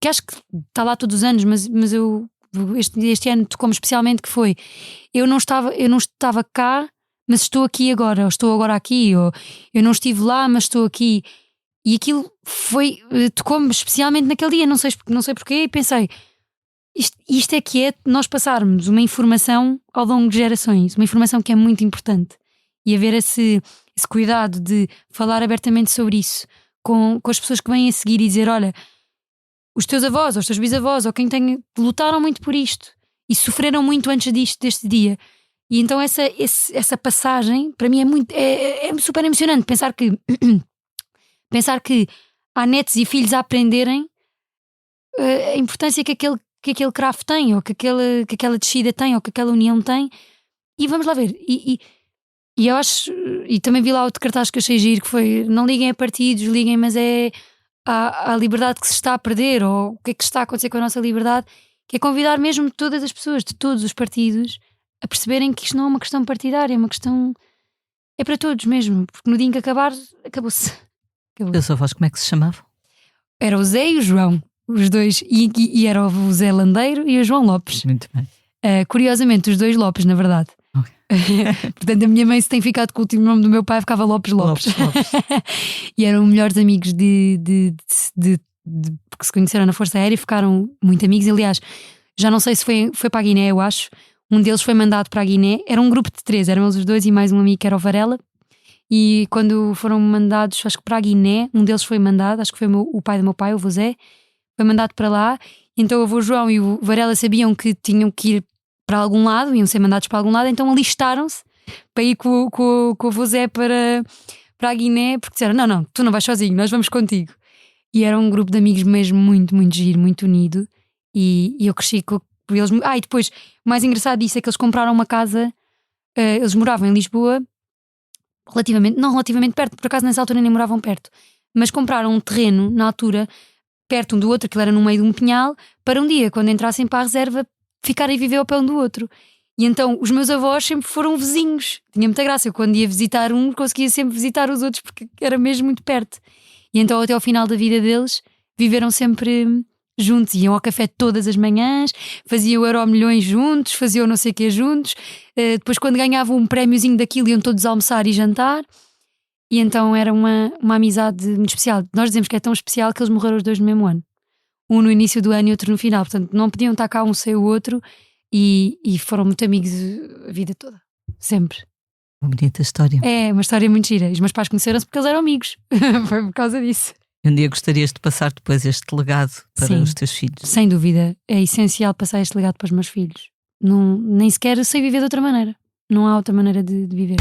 que acho que está lá todos os anos, mas eu este ano tocou-me especialmente, que foi eu não estava cá, mas estou aqui agora, ou estou agora aqui, ou eu não estive lá, mas estou aqui. E aquilo tocou-me especialmente naquele dia, não sei porquê, e pensei, isto é que é nós passarmos uma informação ao longo de gerações, uma informação que é muito importante, e haver esse cuidado de falar abertamente sobre isso com as pessoas que vêm a seguir e dizer, olha, os teus avós, ou os teus bisavós, ou quem tem, lutaram muito por isto e sofreram muito antes deste dia. E então essa passagem para mim é super emocionante, pensar que há netos e filhos a aprenderem a importância que aquele cravo tem, ou que aquela descida tem, ou que aquela união tem. E vamos lá ver. E eu acho, e também vi lá outro cartaz que achei giro, que foi: não liguem a partidos, liguem, mas é a liberdade que se está a perder, ou o que é que está a acontecer com a nossa liberdade, que é convidar mesmo todas as pessoas de todos os partidos a perceberem que isto não é uma questão partidária, é uma questão. É para todos mesmo, porque no dia em que acabar, acabou-se.
Os avós, como é que se chamavam?
Era o Zé e o João, os dois, e era o Zé Landeiro e o João Lopes.
Muito bem.
Curiosamente, os dois Lopes, na verdade.
Okay.
Portanto, a minha mãe, se tem ficado com o último nome do meu pai, ficava Lopes. E eram melhores amigos porque se conheceram na Força Aérea e ficaram muito amigos. Aliás, já não sei se foi para a Guiné, eu acho. Um deles foi mandado para a Guiné. Era um grupo de 3, eram eles os dois e mais um amigo que era o Varela. E quando foram mandados, acho que para a Guiné, um deles foi mandado, acho que foi o pai do meu pai, o avô Zé, foi mandado para lá. Então o avô João e o Varela sabiam que tinham que ir para algum lado, iam ser mandados para algum lado, então alistaram-se para ir com o avô Zé para a Guiné, porque disseram, não, tu não vais sozinho, nós vamos contigo. E era um grupo de amigos mesmo muito, muito giro, muito unido, e eu cresci com eles. E depois, o mais engraçado disso é que eles compraram uma casa, eles moravam em Lisboa, não relativamente perto, por acaso nessa altura nem moravam perto, mas compraram um terreno na altura, perto um do outro, aquilo era no meio de um pinhal, para um dia, quando entrassem para a reserva, ficarem a viver ao pé um do outro. E então os meus avós sempre foram vizinhos. Tinha muita graça. Eu, quando ia visitar um, conseguia sempre visitar os outros, porque era mesmo muito perto. E então até ao final da vida deles viveram sempre juntos, iam ao café todas as manhãs, faziam Euromilhões juntos, faziam não sei o quê juntos. Depois, quando ganhavam um prémiozinho daquilo, iam todos almoçar e jantar. E então era uma amizade muito especial. Nós dizemos que é tão especial que eles morreram os dois no mesmo ano. Um no início do ano e outro no final. Portanto, não podiam estar cá um sem o outro, e foram muito amigos a vida toda. Sempre.
Uma bonita história.
É, uma história muito gira. Os meus pais conheceram-se porque eles eram amigos. Foi por causa disso.
Um dia gostarias de passar depois este legado para
Sim,
os teus filhos?
Sem dúvida. É essencial passar este legado para os meus filhos. Nem sequer sei viver de outra maneira. Não há outra maneira de viver.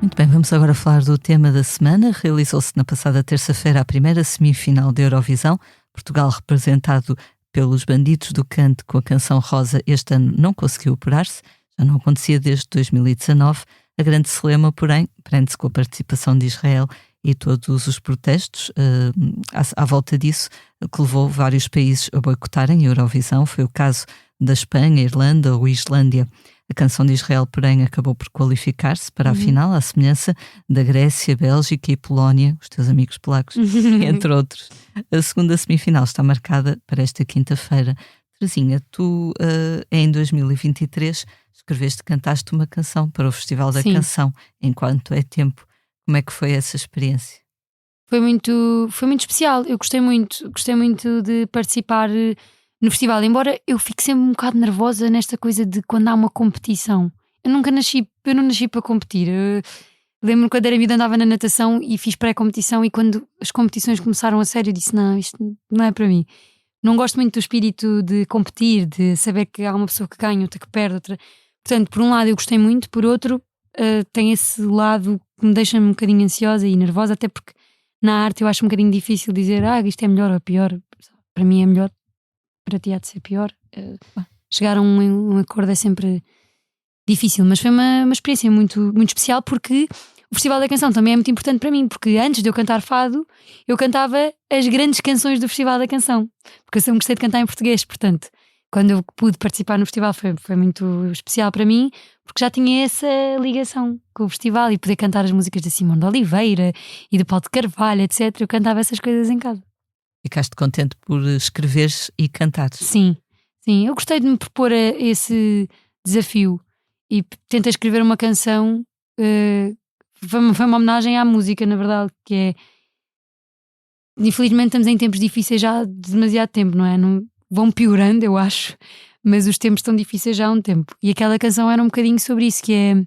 Muito bem, vamos agora falar do tema da semana. Realizou-se na passada terça-feira a primeira semifinal da Eurovisão. Portugal, representado pelos Bandidos do Canto com a canção Rosa, este ano não conseguiu apurar-se. Já não acontecia desde 2019. A grande celema, porém, prende-se com a participação de Israel e todos os protestos à volta disso, que levou vários países a boicotarem a Eurovisão. Foi o caso da Espanha, Irlanda ou Islândia. A canção de Israel, porém, acabou por qualificar-se para a final, à semelhança da Grécia, Bélgica e Polónia, os teus amigos polacos, entre outros. A segunda semifinal está marcada para esta quinta-feira. Terezinha, tu em 2023 cantaste uma canção para o Festival da Canção, Enquanto é Tempo. Como é que foi essa experiência?
Foi muito especial. Eu gostei muito de participar no festival, embora eu fique sempre um bocado nervosa nesta coisa de quando há uma competição. Eu não nasci para competir. Lembro-me quando era miúda, andava na natação e fiz pré-competição, e quando as competições começaram a sério, eu disse, não, isto não é para mim. Não gosto muito do espírito de competir, de saber que há uma pessoa que ganha, outra que perde, outra. Portanto, por um lado eu gostei muito, por outro tem esse lado que me deixa um bocadinho ansiosa e nervosa, até porque na arte eu acho um bocadinho difícil dizer isto é melhor ou pior. Para mim é melhor, para ti há de ser pior. Chegar a um acordo é sempre difícil, mas foi uma experiência muito, muito especial, porque o Festival da Canção também é muito importante para mim, porque antes de eu cantar fado, eu cantava as grandes canções do Festival da Canção, porque eu sempre gostei de cantar em português. Portanto, quando eu pude participar no festival foi muito especial para mim, porque já tinha essa ligação com o festival, e poder cantar as músicas de Simone de Oliveira e de Paulo de Carvalho, etc. Eu cantava essas coisas em casa.
Ficaste contente por escreveres e cantares?
Sim, eu gostei de me propor a esse desafio e tentei escrever uma canção. Foi uma homenagem à música, na verdade, que é... Infelizmente estamos em tempos difíceis já há demasiado tempo, não é? Vão piorando, eu acho, mas os tempos estão difíceis já há um tempo. E aquela canção era um bocadinho sobre isso, que é...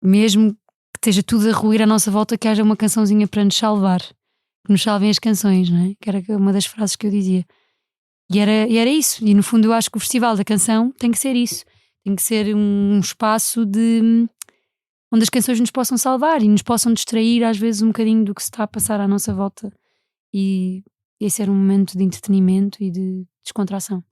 Mesmo que esteja tudo a ruir à nossa volta, que haja uma cançãozinha para nos salvar. Que nos salvem as canções, não é? Que era uma das frases que eu dizia. E era isso. E no fundo eu acho que o Festival da Canção tem que ser isso. Tem que ser um espaço onde as canções nos possam salvar e nos possam distrair às vezes um bocadinho do que se está a passar à nossa volta, e esse era um momento de entretenimento e de descontração.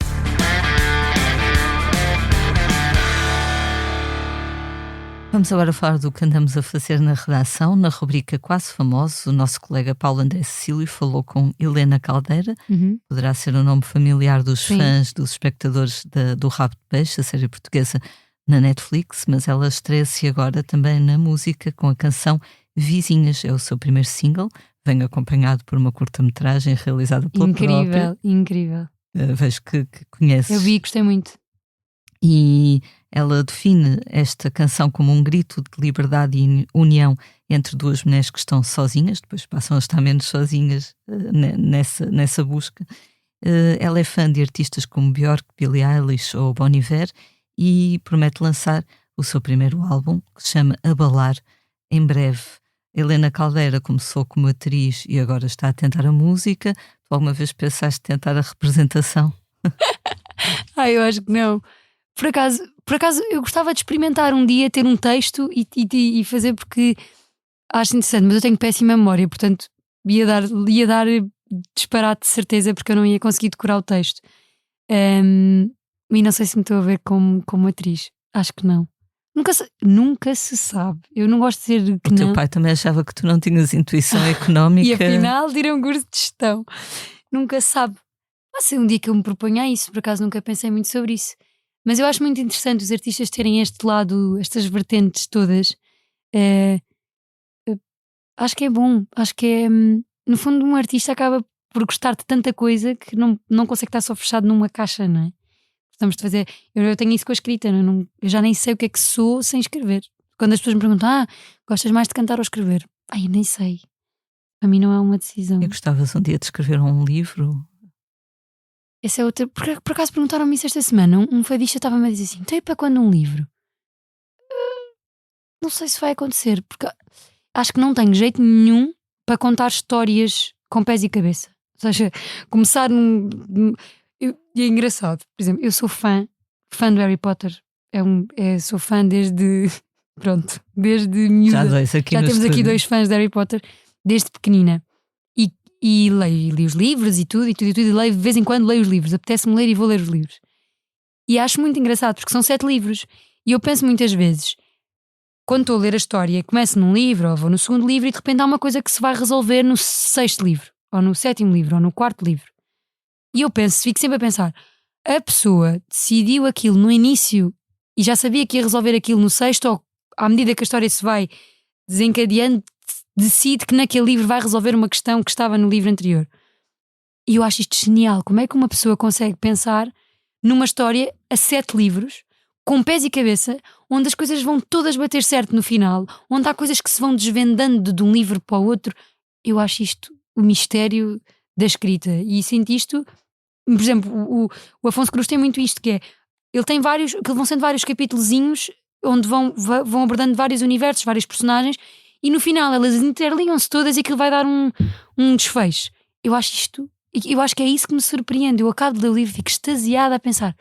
Vamos agora falar do que andamos a fazer na redação. Na rubrica Quase Famosos, o nosso colega Paulo André Cecílio falou com Helena Caldeira. Poderá ser um nome familiar dos fãs, dos espectadores do Rabo de Peixe, a série portuguesa na Netflix, mas ela estreia-se agora também na música com a canção Vizinhas. É o seu primeiro single, vem acompanhado por uma curta-metragem realizada pela própria.
Incrível.
Vejo que conheces.
Eu vi e gostei muito.
E ela define esta canção como um grito de liberdade e união entre duas mulheres que estão sozinhas, depois passam a estar menos sozinhas nessa busca. Ela é fã de artistas como Björk, Billie Eilish ou Bon Iver e promete lançar o seu primeiro álbum, que se chama Abalar, em breve. Helena Caldeira começou como atriz e agora está a tentar a música. Tu alguma vez pensaste tentar a representação?
Eu acho que não. Por acaso eu gostava de experimentar um dia ter um texto e fazer, porque acho interessante, mas eu tenho péssima memória, portanto ia dar disparate de certeza, porque eu não ia conseguir decorar o texto. E não sei se me estou a ver como atriz. Acho que não. Nunca se sabe. Eu não gosto de dizer que
o
não.
Teu pai também achava que tu não tinhas intuição económica.
E afinal tirei um curso de gestão. Nunca se sabe. Pode ser um dia que eu me proponha a isso, por acaso nunca pensei muito sobre isso. Mas eu acho muito interessante os artistas terem este lado, estas vertentes todas. Acho que é bom. Acho que é. No fundo, um artista acaba por gostar de tanta coisa que não consegue estar só fechado numa caixa, não é? Estamos de fazer. Eu tenho isso com a escrita, eu já nem sei o que é que sou sem escrever. Quando as pessoas me perguntam, gostas mais de cantar ou escrever? Eu nem sei. Para mim não é uma decisão.
E gostavas um dia de escrever um livro?
Essa é outra. Por acaso perguntaram-me isso esta semana. Um fadista estava-me a dizer assim: então e para quando um livro? Não sei se vai acontecer, porque acho que não tenho jeito nenhum para contar histórias com pés e cabeça. Ou seja, começar e é engraçado. Por exemplo, eu sou fã do Harry Potter. Sou fã desde. Pronto, desde miúda. Já temos aqui 2 fãs de Harry Potter desde pequenina. E li os livros e tudo, e leio, de vez em quando leio os livros, apetece-me ler e vou ler os livros. E acho muito engraçado, porque são 7 livros. E eu penso muitas vezes, quando estou a ler a história, começo num livro, ou vou no 2º livro, e de repente há uma coisa que se vai resolver no 6º livro, ou no 7º livro, ou no 4º livro. E eu fico sempre a pensar, a pessoa decidiu aquilo no início e já sabia que ia resolver aquilo no 6º, ou à medida que a história se vai desencadeando, decide que naquele livro vai resolver uma questão que estava no livro anterior. E eu acho isto genial. Como é que uma pessoa consegue pensar numa história a 7 livros, com pés e cabeça, onde as coisas vão todas bater certo no final, onde há coisas que se vão desvendando de um livro para o outro? Eu acho isto o mistério da escrita. E sinto isto, por exemplo, o Afonso Cruz tem muito isto, que é, ele tem vários, que vão sendo vários capítulozinhos onde vão abordando vários universos, vários personagens, e no final elas interligam-se todas e aquilo vai dar um desfecho. Eu acho que é isso que me surpreende. Eu acabo de ler o livro e fico extasiada a pensar,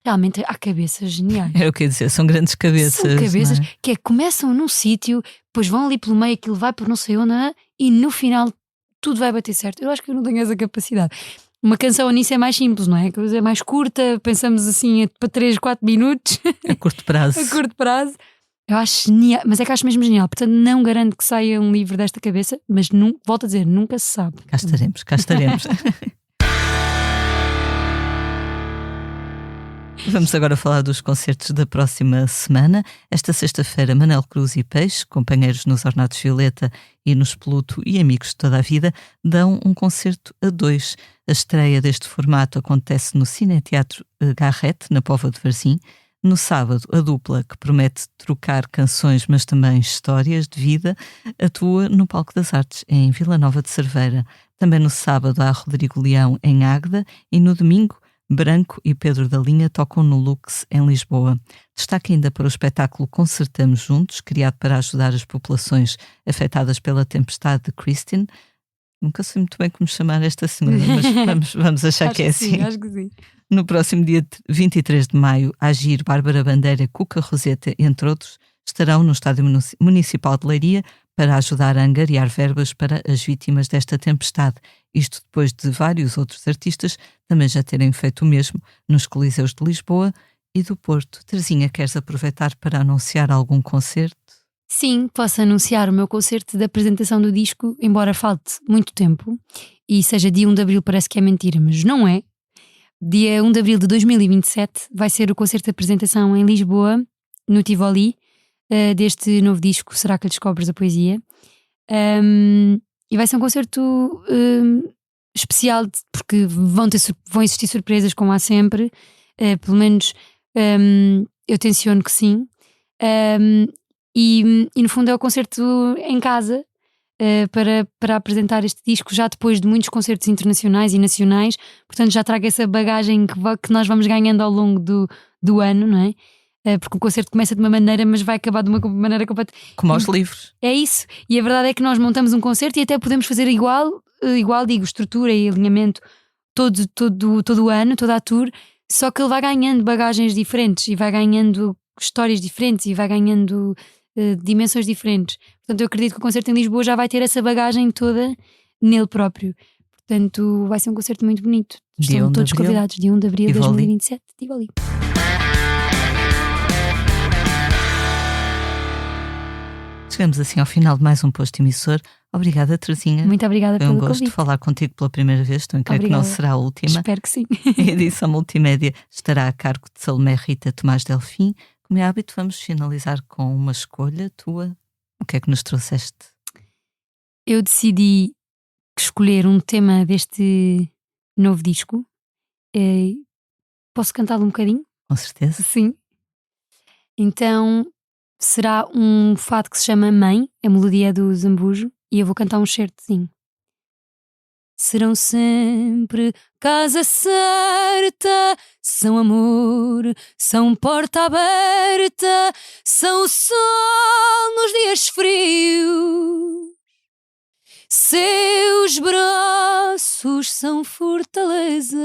realmente há cabeças geniais.
É o que eu ia dizer, são grandes cabeças.
São cabeças,
não é?
que começam num sítio, depois vão ali pelo meio, aquilo vai por não sei onde, e no final tudo vai bater certo. Eu acho que eu não tenho essa capacidade. Uma canção nisso é mais simples, não é? A coisa é mais curta, pensamos assim para 3, 4 minutos.
A curto prazo.
A curto prazo. Eu acho genial, mas é que acho mesmo genial. Portanto, não garanto que saia um livro desta cabeça, mas volto a dizer, nunca se sabe.
Cá estaremos. Vamos agora falar dos concertos da próxima semana. Esta sexta-feira, Manel Cruz e Peixe, companheiros nos Ornatos Violeta e nos Pluto e amigos de toda a vida, dão um concerto a 2. A estreia deste formato acontece no Cineteatro Garrett, na Póvoa de Varzim. No sábado, a dupla, que promete trocar canções, mas também histórias de vida, atua no Palco das Artes, em Vila Nova de Cerveira. Também no sábado há Rodrigo Leão, em Águeda, e no domingo, Branco e Pedro da Linha tocam no Lux, em Lisboa. Destaque ainda para o espetáculo Concertamos Juntos, criado para ajudar as populações afetadas pela tempestade de Christine. Nunca sei muito bem como chamar esta senhora, mas vamos achar que é assim.
Acho que sim.
No próximo dia 23 de maio, Agir, Bárbara Bandeira, Cuca Roseta, entre outros, estarão no Estádio Municipal de Leiria para ajudar a angariar verbas para as vítimas desta tempestade. Isto depois de vários outros artistas também já terem feito o mesmo nos Coliseus de Lisboa e do Porto. Terezinha, queres aproveitar para anunciar algum concerto?
Sim, posso anunciar o meu concerto de apresentação do disco, embora falte muito tempo e seja dia 1 de Abril, parece que é mentira, mas não é. Dia 1 de Abril de 2027 vai ser o concerto de apresentação em Lisboa, no Tivoli, deste novo disco, Será que Descobres a Poesia? E vai ser um concerto especial, porque vão existir surpresas, como há sempre. Pelo menos eu tenciono que sim. E no fundo é o concerto em casa, para apresentar este disco já depois de muitos concertos internacionais e nacionais. Portanto já trago essa bagagem que nós vamos ganhando ao longo do ano, não é? Porque o concerto começa de uma maneira, mas vai acabar de uma maneira completa.
Como aos livros.
É isso, e a verdade é que nós montamos um concerto e até podemos fazer igual, digo, estrutura e alinhamento todo o ano, toda a tour, só que ele vai ganhando bagagens diferentes e vai ganhando histórias diferentes e vai ganhando dimensões diferentes. Portanto, eu acredito que o concerto em Lisboa já vai ter essa bagagem toda nele próprio. Portanto, vai ser um concerto muito bonito. Estão todos convidados, dia 1 de Abril de 2027, Tivoli.
Chegamos assim ao final de mais um Posto Emissor. Obrigada, Terezinha.
Muito obrigada pelo convite.
Foi um gosto falar contigo pela primeira vez. Estou a crer que não será a última.
Espero que sim.
A edição multimédia estará a cargo de Salomé Rita Tomás Delfim. Como é hábito, vamos finalizar com uma escolha tua. O que é que nos trouxeste?
Eu decidi escolher um tema deste novo disco. Posso cantá-lo um bocadinho?
Com certeza.
Sim. Então será um fado que se chama Mãe, a melodia é do Zambujo, e eu vou cantar um certozinho. Serão sempre casa certa, são amor, são porta aberta, são o sol nos dias frios. Seus braços são fortaleza,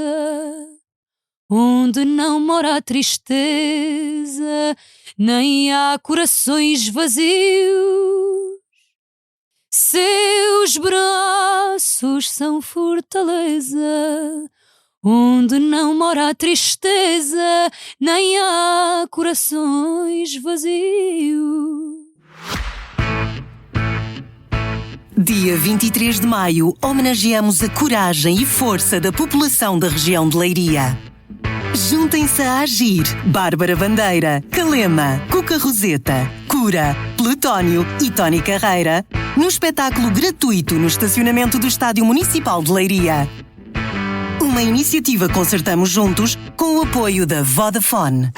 onde não mora a tristeza, nem há corações vazios. Seus braços são fortaleza, onde não mora a tristeza, nem há corações vazios.
Dia 23 de maio, homenageamos a coragem e força da população da região de Leiria. Juntem-se a Agir, Bárbara Bandeira, Calema, Cuca Roseta, Cura, Plutónio e Tony Carreira, num espetáculo gratuito no estacionamento do Estádio Municipal de Leiria. Uma iniciativa Concertamos Juntos com o apoio da Vodafone.